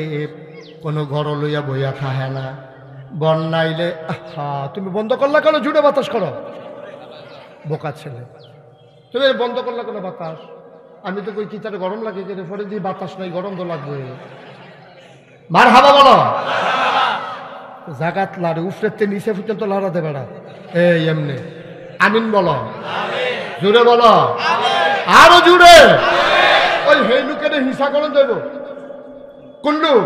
[SPEAKER 1] কোনো ঘর লইয়া বইয়া খাহে না, বন্যাইলে তুমি বন্ধ করলা কেন? জুড়ে বাতাস করো, বোকা ছেলে, তুমি বন্ধ করলা কেন বাতাস? আমি তো কই কি তার গরম লাগে, কিন্তু পরে দিয়ে বাতাস নাই, গরম তো লাগবে। মার হাবা বলো, জাগাত লাড়ে উফরেতে নিচে পর্যন্ত লড়াতে বেড়া, এই এমনি আমিন বলো, জুড়ে বলো, আরো জুড়ে। ওই সেই লোকের হিংসা করণ যাইব, কোন লোক?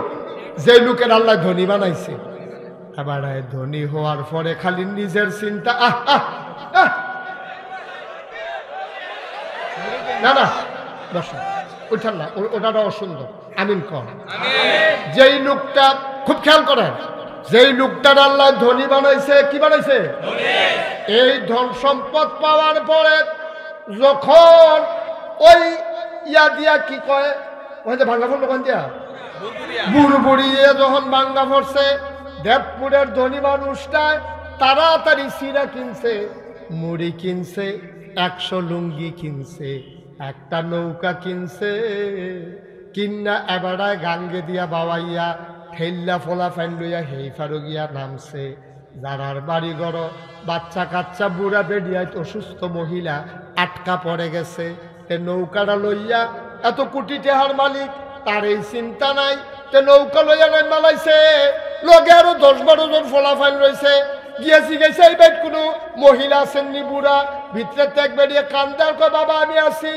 [SPEAKER 1] যে লোকের আল্লাহ ধনী বানাইছে, এবার ধনী হওয়ার পরে খালি নিজের চিন্তা, না না বসো, ওইটার না, ওটা অসুন্দর। আমিন কর। যেই লোকটা, খুব খেয়াল করেন, যেই লোকটার আল্লাহ ধনী বানাইছে, কি বানাইছে? এই ধন সম্পদ পাওয়ার পরে যখন ওই ইয়া দিয়া কি কয়, ওই যে ভাঙ্গা ফোন দিয়া বুড়বুড়িয়ে যখন ভাঙ্গা পড়ছে, দেবপুরের ধনী মানুষটায় তাড়াতাড়ি সিরা কিনছে, মুড়ি কিনছে, 100 লুঙ্গি কিনছে, একটা নৌকা কিনছে, কিন্না এবারায় গাঙ্গে দিয়া বাবাইয়া ঠেল্লা ফোলা ফ্যান লইয়া হেই ফারুগিয়া নামছে। যারার বাড়ি ঘর বাচ্চা কাচ্চা বুড়া বেডিয়ায় অসুস্থ মহিলা আটকা পড়ে গেছে, তে নৌকাটা লইয়া এত কোটি টাকার মালিক, তার এই চিন্তা নাই, তে নৌকা লইয়া নাই মালাইছে, লগে আরো 10-12 জন ফলাফাইল রয়েছে, গিয়েছি গেছে এই বেড কোনো মহিলা আসেননি, বুড়া ভিতরে ত্যাগ বেরিয়ে কান্দার কয় বাবা আমি আছি,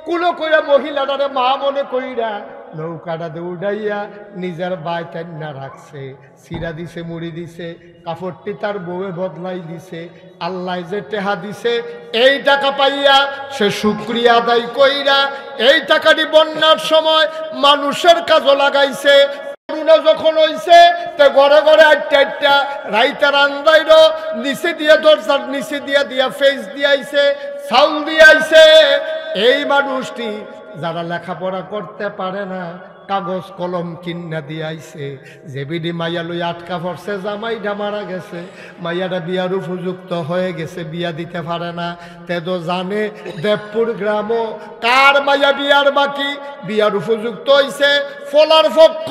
[SPEAKER 1] কুলো কইরা মহিলাটারে মা মনে কইরা নৌকাটা দৌড়াইয়া নিজের বাই টান্না রাখছে, সিরা দিছে, মুড়ি দিছে, কাপড়টি তার বউয়ে বদলাই দিছে। আল্লাহ যে টেহা দিছে, এই টাকা পাইয়া সে শুকরিয়া আদায় কইরা এই টাকাটি বন্যার সময় মানুষের কাজও লাগাইছে। করোনা যখন হইছে, তে ঘরে ঘরে আটটা রাইতার আন্দাইর নিচে দিয়ে দরজার নিচে দিয়া ফেস দিয়াইছে, চাউল দিয়াইছে। এই মানুষটি যারা লেখাপড়া করতে পারে না, কাগজ কলম কিন্না দিয়াইছে, যে বিডি মাইয়া লই আটকা পড়ছে, জামাইটা মারা গেছে, মাইয়াটা বিয়ার উপযুক্ত হয়ে গেছে, বিয়া দিতে পারে না, তে তো জানে দেবপুর গ্রাম কার মাইয়া বিয়ার বাকি, বিয়ার উপযুক্ত হইছে, ফলার পক্ষ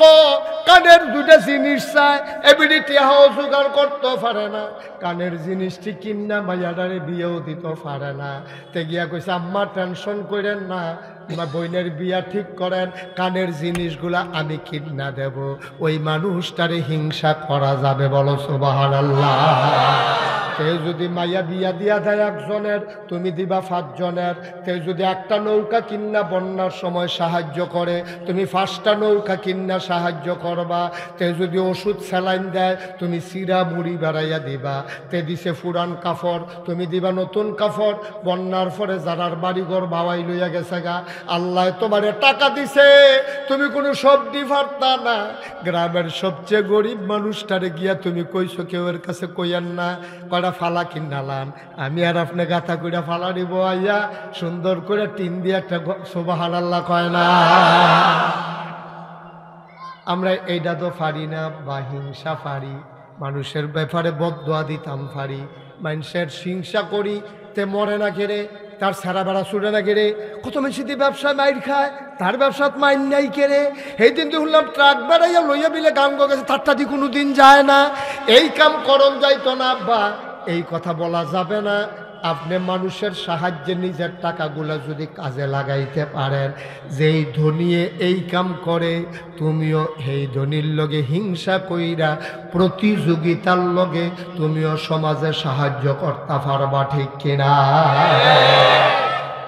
[SPEAKER 1] কানের দুটা জিনিস চায়, এবিডি টিহাও জোগাড় করতে পারে না, কানের জিনিসটি কিন্না মাইয়াটারে বিয়েও দিতে পারে না। তে গিয়া কইছে আম্মা টেনশন করেন না, বইনের বিয়া ঠিক করেন, কানের জিনিসগুলা আমি কিনা দেব। ওই মানুষটারে হিংসা করা যাবে? বলো সুবহানাল্লাহ। কেউ যদি মাইয়া বিয়া দিয়া দেয় একজনের, তুমি দিবা 5 জনের। কেউ যদি একটা নৌকা কিন্না বন্যার সময় সাহায্য করে, তুমি 5টা নৌকা কিন্না সাহায্য করবা। কেউ যদি ওষুধ স্যালাইন দেয়, তুমি সিরা মুড়ি বেড়াইয়া দিবা। তে দিছে ফুরান কাপড়, তুমি দিবা নতুন কাপড়। বন্যার পরে যারার বাড়িঘর বাওয়াই লইয়া গেছে গা, আল্লাহ তোমারে টাকা দিছে, তুমি কোনো সবজি পারতা না। গ্রামের সবচেয়ে গরিব মানুষটারে গিয়া তুমি কইছো, কেউ এর কাছে কইয়ান না, কয়টা ফালা কিনালাম আমি আর আপনি গাথা কইরা ফালা দিব, আইয়া সুন্দর করে টিন দিয়ে একটা সুবহানাল্লাহ কয় না। আমরা এইটা তো পারি না, বা হিংসা পারি, মানুষের ব্যাপারে বদদোয়া দিতাম পারি, মানুষের হিংসা করি, তে মরে না কেড়ে, তার সারা বেড়া ছুটে না কেড়ে, কত মেশিদি ব্যবসায় মাইর খায়, তার ব্যবসাত মাইন নাই কেড়ে। এই দিন তো শুনলাম ট্রাক বেড়াইয়া লইয়া বিলে গান গেছে, তারটা দিয়ে কোনো দিন যায় না। এই কাম করণ যাইতো না আব্বা, এই কথা বলা যাবে না। আপনি মানুষের সাহায্যে নিজের টাকাগুলা যদি কাজে লাগাইতে পারেন, যেই ধনিয়ে এই কাম করে, তুমিও এই ধনির লগে হিংসা কইরা প্রতিযোগিতার লগে তুমিও সমাজে সাহায্য করতে পারবা, ঠিক কিনা?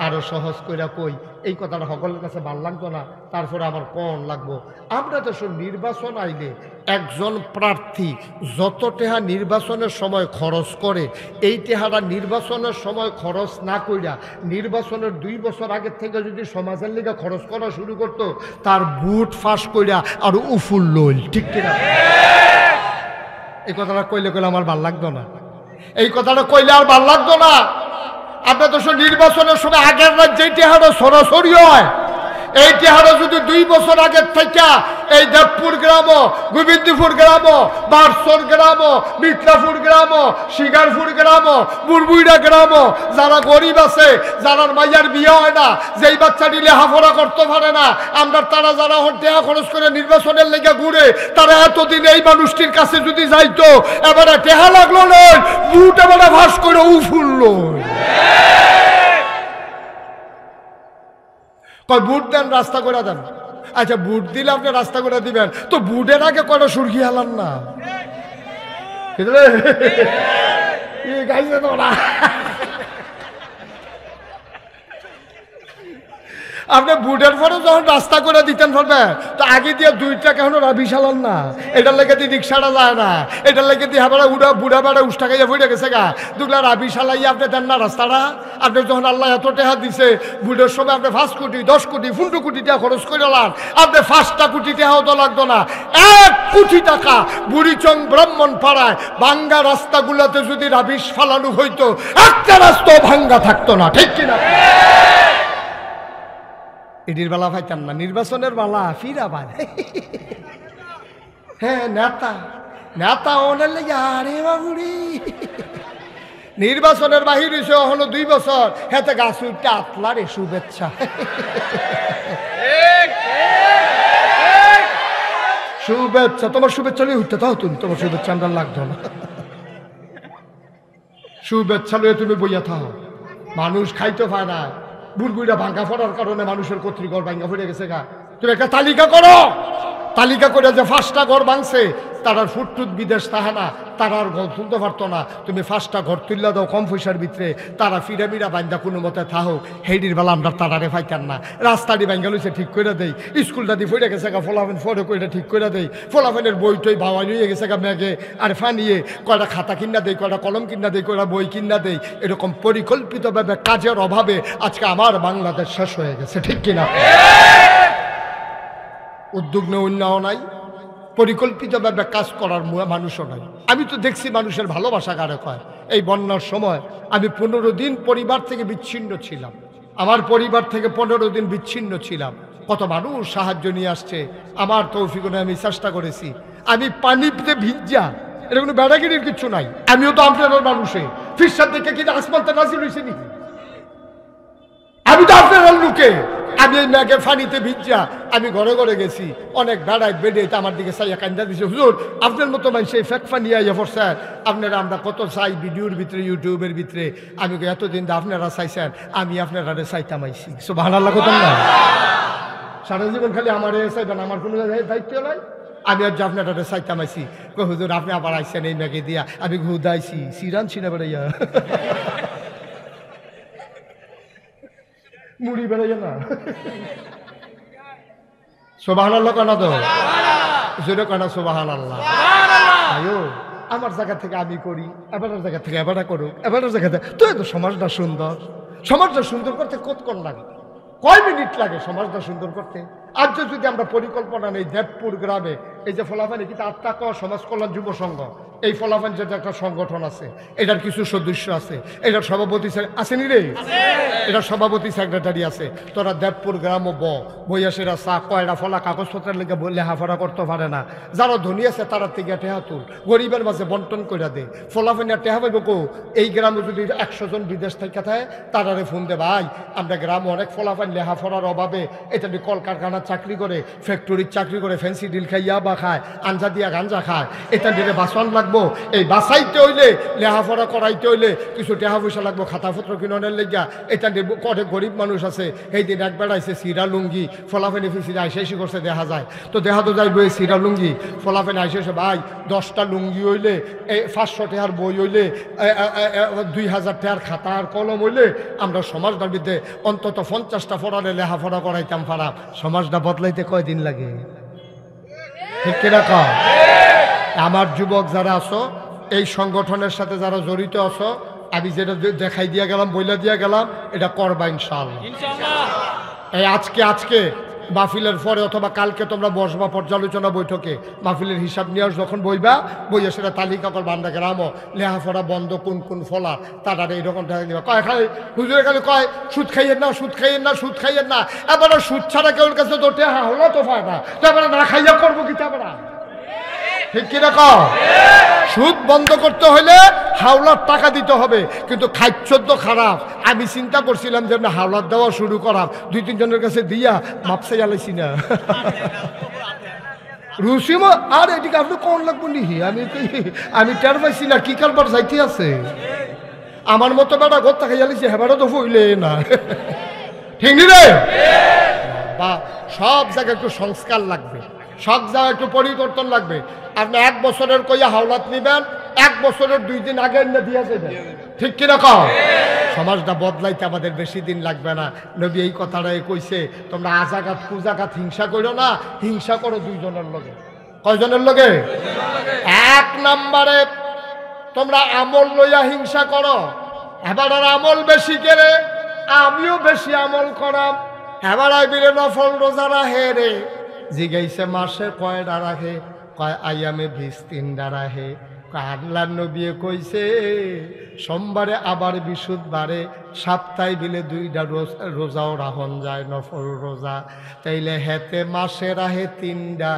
[SPEAKER 1] আরো সহজ কইরা কই, এই কথাটা সকলের কাছে ভাল লাগতো না, তারপরে আমার কোন লাগবো। আমরা তো নির্বাচন আইলে একজন প্রার্থী যত টাকা নির্বাচনের সময় খরচ করে, এই টাকাটা নির্বাচনের সময় খরচ না কইরা নির্বাচনের 2 বছর আগের থেকে যদি সমাজের লিগে খরচ করা শুরু করতো, তার বুট ফাঁস কইরা আর উফুল লইল, ঠিক কিনা? এই কথাটা কইলে আমার ভাল লাগতো না, এই কথাটা কইলে আর ভাল লাগতো না। আপনার তো নির্বাচনের সময় আগের রাত যেই টেহারো সরাসরি হয়, এই টেহারো যদি 2 বছর আগের থেকে এই দেবপুর গ্রাম, গোবিন্দপুর গ্রাম, বারসর গ্রাম, মিত্রাপুর গ্রাম, শিকারপুর গ্রাম, বুড়বুইড়া গ্রাম, যারা গরিব আছে, যারা মাইয়ার বিয়ে হয় না, যেই বাচ্চাটি লেখাপড়া করতে পারে না, আমরা তারা যারা টেহা খরচ করে নির্বাচনের লেগে ঘুরে, তারা এতদিন এই মানুষটির কাছে যদি যাইতো, এবারে টেহা লাগলো নয়, বুট এবারে ভাস করে উফুলল। বুট দেন, রাস্তা করে দেন। আচ্ছা, বুট দিলে আপনি রাস্তা করে দিবেন, তো বুটের আগে কয়টা সুরকি হালান না, আপনি বুটের পরে যখন রাস্তা করে দিতেন পারবে তো আগে দিয়ে 2 টাকা এখনো রাবি চালান না, এটার লেগে দিয়ে রিক্সাটা যায় না, এটার লেগে দিয়ে হাবারা বুড়া বেড়া উষ্টা খাইয়া ফুটে গেছে গা, দুগুলা রাবি চালাইয়া আপনি দেন না রাস্তাটা। আপনি যখন আল্লাহ এত টাকা দিছে বুটের সময় আপনি 5 কোটি 10 কোটি 15 কোটি টাকা খরচ করে লান, আপনি 5টা কোটি টাকাও তো লাগতো না, 1 কোটি টাকা বুড়িচং ব্রাহ্মণ পাড়ায় ভাঙ্গা রাস্তাগুলোতে যদি রাবিশ ফালানো হইতো একটা রাস্তাও ভাঙ্গা থাকতো না, ঠিক কিনা? এটির বেলা পাইতাম না, নির্বাচনের বেলা ফিরা পায়। হ্যাঁ নেতা নেতা ওনার লেগে আরে বাবুরি নির্বাচনের বাহির হয়েছে হলো 2 বছর, হেতে গাছ উঠতে আতলারে শুভেচ্ছা। শুভেচ্ছা তোমার শুভেচ্ছা নিয়ে উঠতে তাও তুমি, তোমার শুভেচ্ছা আমরা লাগতো না। শুভেচ্ছা নিয়ে তুমি বইয়া থাও, মানুষ খাইতে পায় না, বুড়বুড়া ভাঙ্গা পড়ার কারণে মানুষের কর্তৃঘর ভাঙ্গা পড়ে গেছে গা। তুমি একটা তালিকা করো, তালিকা করে যে 5টা ঘর ভাঙছে তারার ফুটটুট বিদেশ তাহা না, তারার ঘর তুলতে পারতো না, তুমি 5টা ঘর তুললা দাও কম পয়সার ভিতরে, তারা ফিরা মিরা বান্ধা কোনো মতে থাহো। হেডির বেলা আমরা তারারে ফাইতাম না, রাস্তাটি ভাঙ্গা লইছে ঠিক করে দেই, স্কুলটা দিয়ে ফইরে গেছে গা, ফলাফেন ফটো করে ঠিক করে দেই, ফলাফেনের বই টই ভাওয়া নিয়ে গেছে গা ম্যাগে আর ফানিয়ে, কয়টা খাতা কিনা দেই, কয়টা কলম কিনা দেই, কয়টা বই কিনা দেই, এরকম পরিকল্পিতভাবে কাজের অভাবে আজকে আমার বাংলাদেশ শেষ হয়ে গেছে, ঠিক কিনা? উদ্যোগ নেই, উন্নয়ন নাই, পরিকল্পিতভাবে কাজ করার মানুষও নাই। আমি তো দেখছি মানুষের ভালোবাসা কারে কয়। এই বন্যার সময় আমি 15 দিন পরিবার থেকে বিচ্ছিন্ন ছিলাম, আমার পরিবার থেকে 15 দিন বিচ্ছিন্ন ছিলাম। কত মানুষ সাহায্য নিয়ে আসছে, আমার তৌফিক অনুযায়ী আমি চেষ্টা করেছি। আমি পানিতে ভিজা, এটা কোনো বেড়াগিরির কিছু নাই। আমিও তো আপনার মানুষে ফিরসার দেখে কিন্তু আসমানটা নাজিল হয়েছে নি, আমি তো আপনার লোকে। আমি এই ম্যাগে ফানিতে ভিজা আমি ঘরে ঘরে গেছি, অনেক বেড়ায় বেড়ে আমার দিকে চাইয়া কান্দা দিছে, হুজুর আপনার মতো মানুষ এই ফেক ফানি আইয়া পড়ছেন, আপনারা আমরা কত চাই ভিডিওর ভিতরে ইউটিউবের ভিতরে, আমি এতদিন আপনারা চাইছেন, আমি আপনারা চাইতাম আইছি। সুবহানাল্লাহ কথা না, সারা জীবন খালি আমার চাইবেন, আমার কোনো দায়িত্ব নাই, আমি আর আপনারা চাইতাম আইছি। হুজুর আপনি আবার আইসেন এই ম্যাগে দিয়া, আমি ঘুদাইছি সিরান ছিনা বেড়াইয়া মুড়ি বেড়াইয়া না। সুবহানাল্লাহ কানা তো জোরে কানা সুবহানাল্লাহ। আয়ো আমার জায়গা থেকে আমি করি, এবারের জায়গা থেকে এবারটা করুক, এবারের জায়গা থেকে তো এত সমাজটা সুন্দর, সমাজটা সুন্দর করতে কতক্ষণ লাগে, কয় মিনিট লাগে সমাজটা সুন্দর করতে? আজ যদি আমরা পরিকল্পনা নেই, দেবপুর গ্রামে এই যে ফলাফানি কিন্তু আত্মাক সমাজ কল্যাণ যুব সংঘ, এই ফলাফান যেটা একটা সংগঠন আছে, এটার কিছু সদস্য আছে, এটার সভাপতি আসেনি রে, এটার সভাপতি সেক্রেটারি আছে। তোরা দেবপুর গ্রাম বইয়াসেরা চা কয়টা ফলা কাগজপত্রের লেগে লেখাপড়া করতে পারে না, যারা ধনী আছে তারা থেকে টেহা তুল, গরিবের মাঝে বন্টন করে দে, ফলাফানি টেহা পাইব কো? এই গ্রামে যদি 100 জন বিদেশ থেকে থাকে তারারে ফোন দে, ভাই আমরা গ্রামে অনেক ফলাফান লেখাপড়ার অভাবে এটা নিয়ে কলকারখানার চাকরি করে, ফ্যাক্টরির চাকরি করে, ফ্যান্সি ডিল খাই ইয়াবা খায়, আঞ্জা দিয়া গাঞ্জা খায়, এটা নিয়ে বাসন লাগবো, এই বাসাইতে হইলে লেখাপড়া করাইতে হইলে কিছু টাকা পয়সা লাগবো, খাতাপত্র কিনের লেগা, এটা অনেক গরিব মানুষ আছে। সেই দিন এক বেড়াইছে সিরা লুঙ্গি ফলাফেনি ফিসিরা আইসি করছে, দেখা যায় তো, দেখা তো যাইব এই সিরা লুঙ্গি ফলাফেনি আইসে, ভাই 10টা লুঙ্গি হইলে, এই 500 টাকার বই হইলে, 2000 টাকার খাতা আর কলম হইলে আমরা সমাজটার মধ্যে অন্তত 50টা ফরারে লেখাপড়া করাইতাম পারা। সমাজটা বদলাইতে কয়দিন লাগে, ঠিক কিনা কও? আমার যুবক যারা আছো, এই সংগঠনের সাথে যারা জড়িত আছো, আমি যেটা দেখাই দিয়া গেলাম, বইলা দিয়া গেলাম, এটা করবা ইনশাআল্লাহ। এই আজকে মাহফিলের পরে অথবা কালকে তোমরা বসবা পর্যালোচনা বৈঠকে, মাহফিলের হিসাব নিয়ে যখন বইয়া সেটা তালিকা করবা, আমরা গ্রামও লেখাপড়া বন্ধ কোন কোন ফলা তারা এইরকম টাকা দিবা। কয় খাই হুজুরে খালি কয় সুদ খাইয়েন না, সুদ খাইয়েন না, সুদ খাইয়েন না। এবার সুদ ছাড়া কেউ কাছে তো টেহা হলো তো পায় না, তো এবার না খাইয়া করবো কি তারপরা, ঠিক কিনা কও? সুদ বন্ধ করতে হলে হাওলার টাকা দিতে হবে, কিন্তু খাদ্য খারাপ। আমি চিন্তা করছিলাম যে না হাওলার দেওয়া শুরু করা, 2-3 জনের কাছে দিয়া মাপসে জ্বালাইছি না রুসিমা, আর এদিকে আপনি কোন লাগবো নিহি, আমি টের পাইছি না কি কারবার যাইতে আছে। আমার মতো বেটা ঘর থাকা জ্বালিয়েছি, হেবারও তো হইলে না, ঠিক নি রে? বা সব জায়গায় একটু সংস্কার লাগবে, সব জায়গায় একটু পরিবর্তন লাগবে। আপনি 1 বছরের কইয়া হাওলাত নিবেন, 1 বছরের 2 দিন আগে এনে দিয়ে যাবে, ঠিক কিনা কও? সমাজটা বদলাইতে আমাদের বেশি দিন লাগবে না। নবী এই কথাটাই কইছে, তোমরা আজাগাত কুজাগাত হিংসা করো না, হিংসা করো 2 জনের লগে। কয়জনের লগে? 1 নম্বরে তোমরা আমল লইয়া হিংসা করো। এবার আর আমল বেশি করে আমিও বেশি আমল করাম। এবার আইবিরে নফল রোজা রাখে রে, জিগাইছে মাসে কয়টা রাখে, কয় আয়ামে 20-3টা রাখে। আল্লাহর নবী কইছে সোমবারে আবার বিশুদ্ধবারে, সপ্তাহে বিলে 2টা রোজাও রাখন যায় নফল রোজা। তাইলে হেতে মাসে রাখে 3টা,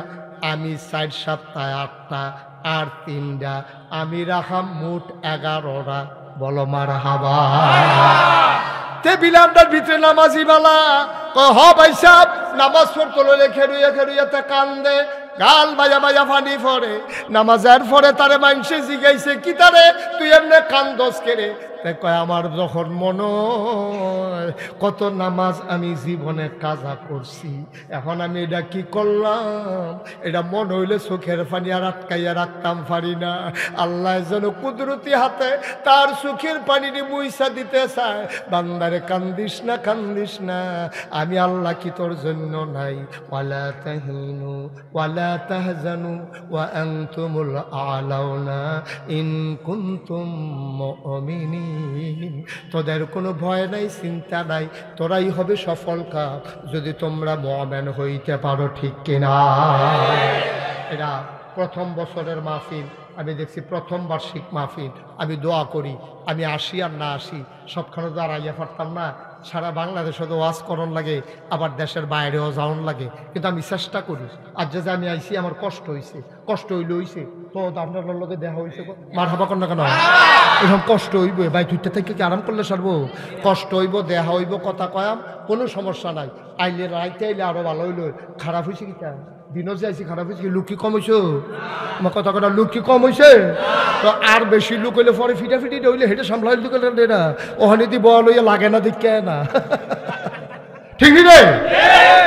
[SPEAKER 1] আমি 4 সপ্তাহে 8টা, আর 3টা আমি রাখাম মোট 11টা। বলো মারহাবা। বিলামটার ভিতরে নামাজি বালা হ ভাই সাহেব, নামাজ পড়তে লইলে খেরুইয়া খেরুইয়াতে কান্দে, গাল বাজা বাজা ফানি ফরে। নামাজের পরে তারে মাইনসে জিগাইছে, কি তারে তুই এমনি কান্দস কেরে? কয় আমার যখন মনে হয় কত নামাজ আমি জীবনে কাজা করছি, এখন আমি এটা কি করলাম, এটা মনে হইলে চোখের পানি আর আটকাইয়া রাখতাম পারি না। আল্লাহ যেন কুদরতি হাতে তার চোখের পানিটি মুইসা দিতে চায়। বান্দারে কান্দিস না, কান্দিস না, আমি আল্লাহ কি তোর জন্য নাই? ওয়ালা তাহিনু ওয়ালা তাহজানু ওয়া আনতুমুল আলাউনা ইন কুনতুম মুমিনিন। তোদের কোনো ভয় নাই, চিন্তা নাই, তোরাই হবে সফল কাম যদি তোমরা মুমিন হইতে পারো, ঠিক কিনা? এটা প্রথম বছরের মাহফিল, আমি দেখছি প্রথম বার্ষিক মাহফিল। আমি দোয়া করি আমি আসি আর না আসি, সবখানে দাঁড়াইয়া পারতাম না। সারা বাংলাদেশে তো ওয়াজ করণ লাগে, আবার দেশের বাইরেও যাওয়ান লাগে, কিন্তু আমি চেষ্টা করি। আর যে আমি আইসি আমার কষ্ট হয়েছে, কষ্ট হইলে হইছে তো আপনার লগে দেখা হয়েছে, মার হাবা কর না কেন? এরকম কষ্ট হইব ভাই, দুইটা থেকে কি আরাম করলে সারবো? কষ্ট হইব, দেহা হইব, কথা কয়াম, কোনো সমস্যা নাই। আইলে রাইতে আইলে আরো ভালো হইল। খারাপ হয়েছে কি দিনও যে আইসি খারাপ হয়েছে, লুক কি কম হয়েছে? আমার কথা কথা লুক কি কম হয়েছে? তো আর বেশি লুক হইলে পরে ফিটাফিটি হইলে হেঁটে সামলাই লুক না, ওখানে দি বল হইয়া লাগে না, দেখে না, ঠিক রে?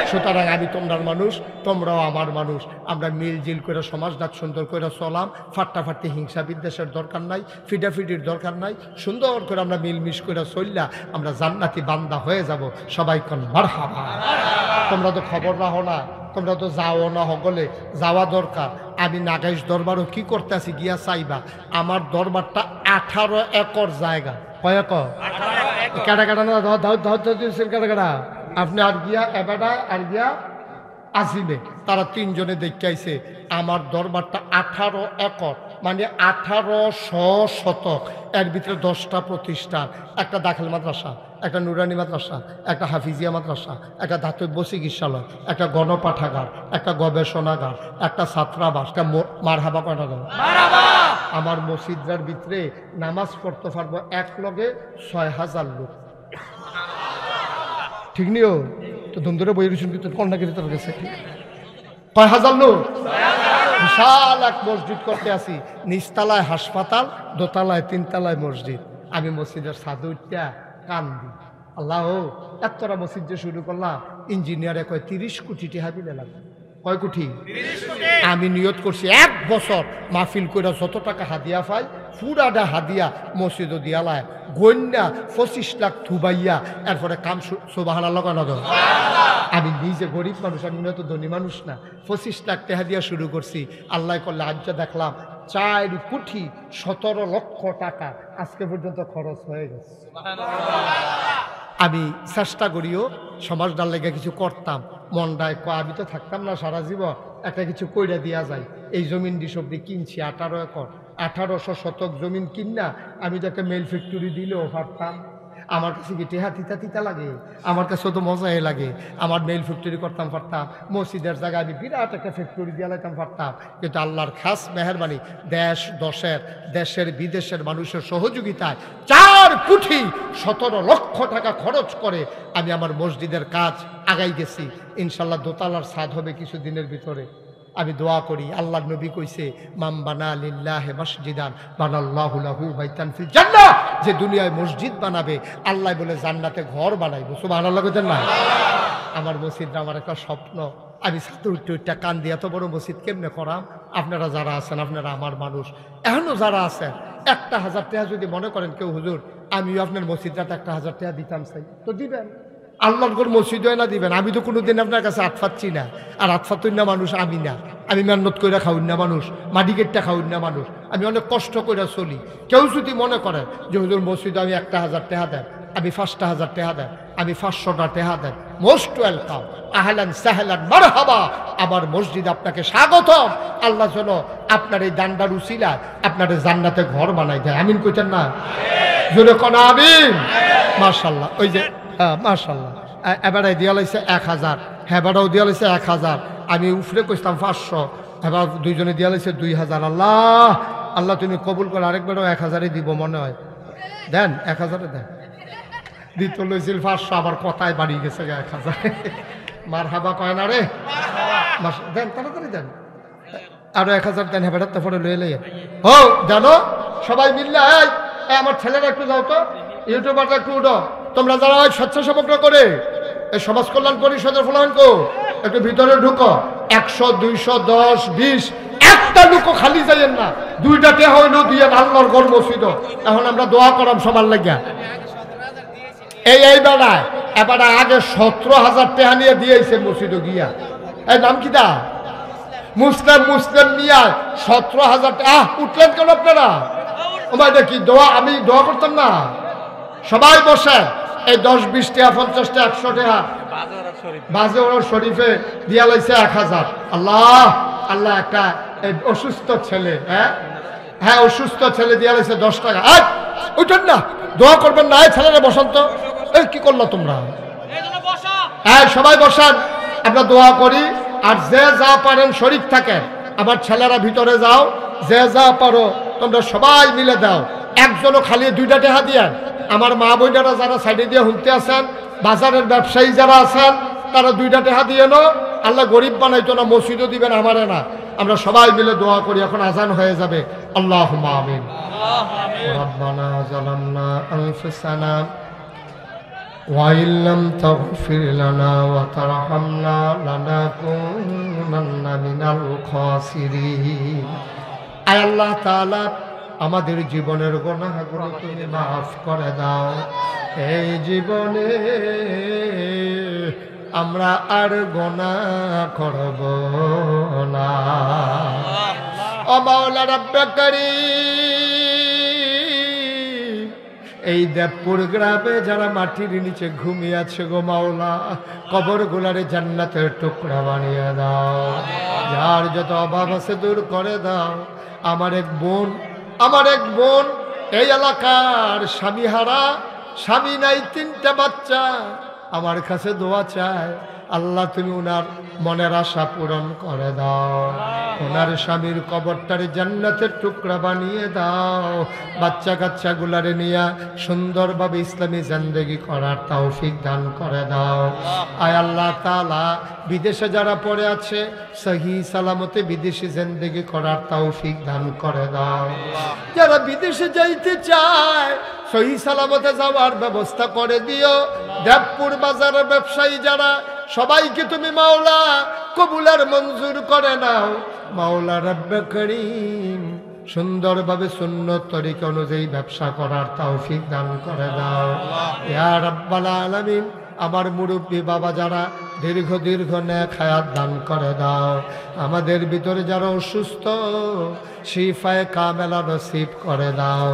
[SPEAKER 1] সুতরাং আমি তোমরার মানুষ, তোমরাও আমার মানুষ। আমরা মিলজিল করে সমাজটা সুন্দর করে চলাম। ফাট্টাফাট্টি হিংসা বিদ্বেষের দরকার নাই, ফিটাফিটির দরকার নাই। সুন্দর করে আমরা মিলমিশ করে চললা আমরা জান্নাতি বান্দা হয়ে যাব। সবাই কোন মারহাবা। তোমরা তো খবর রাখো না, তোমরা তো যাও না, সকলে যাওয়া দরকার। আমি নাগাইশ দরবারও কি করতেছি গিয়া চাইবা, আমার দরবারটা 18 একর জায়গা। কয় একর? কাটা কাটা না, কাটা কাটা। আপনি আর গিয়া এবাডা আর গিয়া আসিবে, তারা 3 জনে দেখে আইছে। আমার দরবারটা 18 একর, মানে 1800 শতক। এর ভিতরে 10টা প্রতিষ্ঠান, একটা দাখিল মাদ্রাসা, একটা নুরানি মাদ্রাসা, একটা হাফিজিয়া মাদ্রাসা, একটা দাতব্য চিকিৎসালয়, একটা গণপাঠাগার, একটা গবেষণাগার, একটা ছাত্রাবাস। মারহাবা কয়টা? আমার মসজিদের ভিতরে নামাজ পড়তে পারবো এক লগে 6000 লোক, ঠিক নিও তো? ধুমধরে বই রয়েছেন কিন্তু কন্যাগিরি তার কাছে কয় হাজার লোক, বিশাল এক মসজিদ করতে আসি। নিচতলায় হাসপাতাল, দোতলায় 3তলায় মসজিদ। আমি মসজিদের ছাদে উঠতে কান্দি, আল্লাহ এতটা মসজিদ যে শুরু করলাম, ইঞ্জিনিয়ারে কয় 30 কোটি টাকা দিলে লাগবে। কয় কোটি? আমি নিয়ত করছি 1 বছর মাহফিল করে যত টাকা হাদিয়া পাই পুরাটা হাদিয়া মসজিদ দিয়ালায় গন্যা 25 লাখ থুবাইয়া এরপরে কাম সুবহানাল্লাহ লাগানো। আমি নিজে গরিব মানুষ, আমি তো ধনী মানুষ না। 25 লাখ টাকা দিয়া শুরু করছি। আল্লাহ করলে আজ দেখলাম 4 কোটি 17 লক্ষ টাকা আজকে পর্যন্ত খরচ হয়ে গেছে। আমি চেষ্টা করিও সমাজটার লেগে কিছু করতাম, মনটায় আমি তো থাকতাম না সারা জীবন, একটা কিছু কইরা দিয়া যায়। এই জমিন সবজি কিনছি 18 একর, 1800 শতক জমিন কিনা আমি তো একটা মেল ফ্যাক্টরি দিলেও পারতাম। আমার কাছে কি টেহা তিতা তিতা লাগে? আমার কাছে তো মজাই লাগে। আমার মেল ফ্যাক্টরি করতাম পারতাম, মসজিদের জায়গায় আমি বিরাট একটা ফ্যাক্টরি দিয়ে লাইতাম পারতাম। কিন্তু আল্লাহর খাস মেহরবানি, দেশের বিদেশের মানুষের সহযোগিতায় 4 কোটি 17 লক্ষ টাকা খরচ করে আমি আমার মসজিদের কাজ আগাই গেছি। ইনশাল্লাহ দোতলার ছাদ হবে কিছুদিনের ভিতরে। আমি দোয়া করি, আল্লাহর নবী কইছে মাম বানা লিল্লাহি মসজিদান বানাল্লাহু লাহু বাইতান ফিল জান্নাহ। যে দুনিয়ায় মসজিদ বানাবে আল্লাহ বলে জান্নাতে ঘর বানাইবো। সুবহানাল্লাহ কইতেন না? আমার মসজিদটা আমার একটা স্বপ্ন, আমি ছাত্র উঠতে কান দিয়ে এত বড় মসজিদ কেমনে করাম। আপনারা যারা আছেন, আপনারা আমার মানুষ, এখনো যারা আছেন, 1,000 টাকা যদি মনে করেন কেউ, হুজুর আমিও আপনার মসজিদটাতে 1,000 টাকা দিতাম চাই, তো দিবেন। আল্লাহর মসজিদ হয় না দিবেন। আমি তো কোনোদিন আপনার কাছে আটফাচ্ছি না, আর আটফাতুন না মানুষ আমি না। আমি মেহনত করে খাউন না মানুষ, মাটি কেটটা খাউন না মানুষ, আমি অনেক কষ্ট করে চলি। কেউ যদি মনে করে যে হুজুর মসজিদে আমি 1,000 টাকা দেন, আমি 5,000 টাকা দেন, আমি 500টা টাকা দেন, মোস্ট ওয়েলকাম, আহলান সাহলান মারহাবা, আমার মসজিদ আপনাকে স্বাগতম। আল্লাহ যেন আপনার এই দান্ডার উসিলায় আপনার জান্নাতে ঘর বানাই দেয়। আমিন কইতেন না? জোরে কোন আমিন। মাশাআল্লাহ। ওই যে মাশাআল্লাহ, এবারে দিয়া লাইছে 1,000, হেবারও দিয়া লাইছে 1,000, আমি উফরে কইতাম 500, এবার দুইজনে দিয়া লাইছে 2,000। আল্লাহ আল্লাহ তুমি কবুল করে, আরেকবারও 1,000-ই দিব মনে হয়। দেন 1,000-এ দেন। দিত লইছিল 500, আবার কথায় বাড়ি গেছে 1,000। মার হাবা কয় না রে, দেন তাড়াতাড়ি দেন, আরো 1,000 দেন। হেবাটার তো পরে লয়ে লইয়া হো জানো সবাই মিললে। আমার ছেলেরা একটু যাও তো, ইউটিউবারটা একটু উঠো, তোমরা যারা স্বেচ্ছাসেবকরা করে এই সমাজ কল্যাণ পরিষদের ফলাফলকো একটু ভিতরে ঢুকো। 100, 200, 10, 20, একটা লুকো খালি যাইয়েন না, 2টা টেহা হইলেও দিয়ে আল্লাহর ঘর মসজিদ। এখন আমরা দোয়া করাম সবার লাগিয়া। এই বেড়ায় এবারে আগে 17,000 টাকা নিয়ে দিয়েছে মসজিদে গিয়া। এই নাম কি দা? মুসলিম নিয়ে 17,000 টাকা। উঠলেন কেন আপনারা? এটা কি দোয়া? আমি দোয়া করতাম না? সবাই বসে এই 10, 20 টাকা, 50 টাকা, 100 টাকা বাজেওয়ার শরীফে দিয়া লাইছে 1,000। আল্লাহ আল্লাহ, একটা অসুস্থ ছেলে, হ্যাঁ অসুস্থ ছেলে দিয়া লাইছে 10 টাকা। উঠেন না, দোয়া করবেন না। এই ছেলেরা বসন্ত, এই কি করলো তোমরা? হ্যাঁ সবাই বসান, আমরা দোয়া করি। আর যে যা পারেন শরীক থাকেন, আমার ছেলেরা ভিতরে যাও, যে যা পারো তোমরা সবাই মিলে দাও। একজনও খালি 2টা টাকা দিয়েন। আমার মা বোনেরা যারা সাইডে দিয়ে হুনতে আছেন, বাজারের ব্যবসায়ী যারা আছেন, তারা 2টা টাকা দিয়ে নো। আল্লাহ গরিব বানাইতো না, মসজিদও দিবেন আমারে না। আমরা সবাই মিলে দোয়া করি, এখন আজান হয়ে যাবে। আল্লাহুম্মা আমিন। রব্বানা যালামনা আনফুসানা ওয়া ইল্লাম তাগফির লানা ওয়া তারহামনা লানাকুনান্না মিনাল খাসিরিন। আয় আল্লাহ তাআলা, আমাদের জীবনের গুনাহগুলো তুমি মাফ করে দাও। এই জীবনে আমরা আর গুনাহ করব না। ও মাওলা রব্বে কারীম, এই দেবপুর গ্রামে যারা মাটির নিচে ঘুমিয়ে আছে গো মাওলা, কবরগুলারে জান্নাতের টুকরা বানিয়ে দাও। যার যত অভাব আছে দূর করে দাও। আমার এক বোন এই এলাকার স্বামীহারা, স্বামী নাই, 3টা বাচ্চা, আমার কাছে দোয়া চায়। আল্লাহ তুমি ওনার মনের আশা পূরণ করে দাও। ওনার স্বামীর কবরটারে জান্নাতের টুকরা বানিয়ে দাও। বাচ্চা কাচ্চাগুলারে নিয়ে সুন্দরভাবে ইসলামী জিন্দেগি করার তৌফিক দান করে দাও। আয় আল্লাহ তাআলা, বিদেশে যারা পড়ে আছে সহি সালামতে বিদেশি জিন্দেগি করার তৌফিক দান করে দাও। যারা বিদেশে যাইতে চায় সহি সালামতে যাওয়ার ব্যবস্থা করে দিও। দেবপুর বাজারের ব্যবসায়ী যারা, সবাইকে তুমি মাওলা কবুলার মঞ্জুর করে নাও। মাওলা রব্বে করিম, সুন্দরভাবে সুন্নত তরিকা অনুযায়ী ব্যবসা করার তৌফিক দান করে দাও। ইয়া রাব্বাল আলামিন, আমার মুরব্বী বাবা যারা দীর্ঘ নেক হায়াত দান করে দাও। আমাদের ভিতরে যারা অসুস্থ, শিফায়ে কামেলা নসিব করে দাও।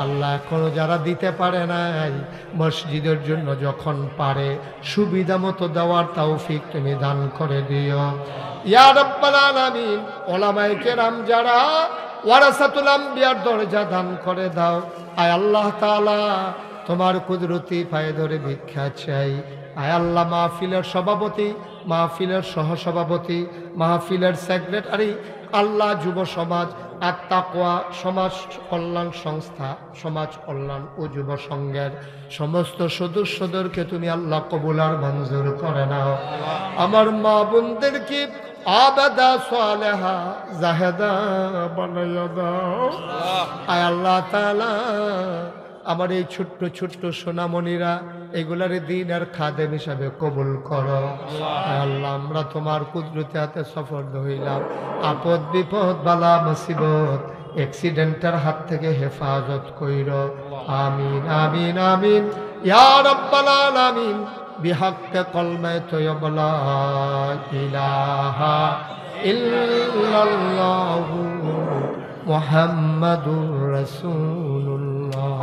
[SPEAKER 1] আল্লাহ এখনো যারা দিতে পারে নাই, মসজিদের জন্য যখন পারে সুবিধা মতো দেওয়ার তৌফিক তুমি দান করে দিও। ইয়া রাব্বাল আলামিন, ওলামায়ে কেরাম যারা ওয়ারাসাতুল আম্বিয়ার দরজা দান করে দাও। আয় আল্লাহ তাআলা, তোমার কুদরতি পায়ে ধরে ভিক্ষা চাই। আয় আল্লাহ, মাহফিলের সভাপতি, মাহফিলের সহসভাপতি, মাহফিলের সেক্রেটারি, আল্লাহ যুব সমাজ আর তাকওয়া সমাজ কল্যাণ সংস্থা, সমাজ কল্যাণ ও যুব সংঘের সমস্ত সদস্যদেরকে তুমি আল্লাহ কবুল আর মঞ্জুর করে নাও। আমার মা বোনদেরকে আবাদা সালেহা জাহেদা বানাইয়া দাও। আয় আল্লাহ তাআলা, আমার এই ছোট্ট ছোট্ট সোনামণিরা এগুলার দিনের খাদেম হিসাবে কবুল করো। আল্লাহ আমরা তোমার কুদরতি হাতে সফল হইলাম। আপদ বিপদ বালা মুসিবত অ্যাক্সিডেন্টের হাত থেকে হেফাজত কইর। আমিন আমিন আমিন ইয়া রাব্বাল আলামিন বিহাক্কে কলমে তয়্যিব লা ইলাহা ইল্লাল্লাহু মুহাম্মাদুর রাসূলুল্লাহ।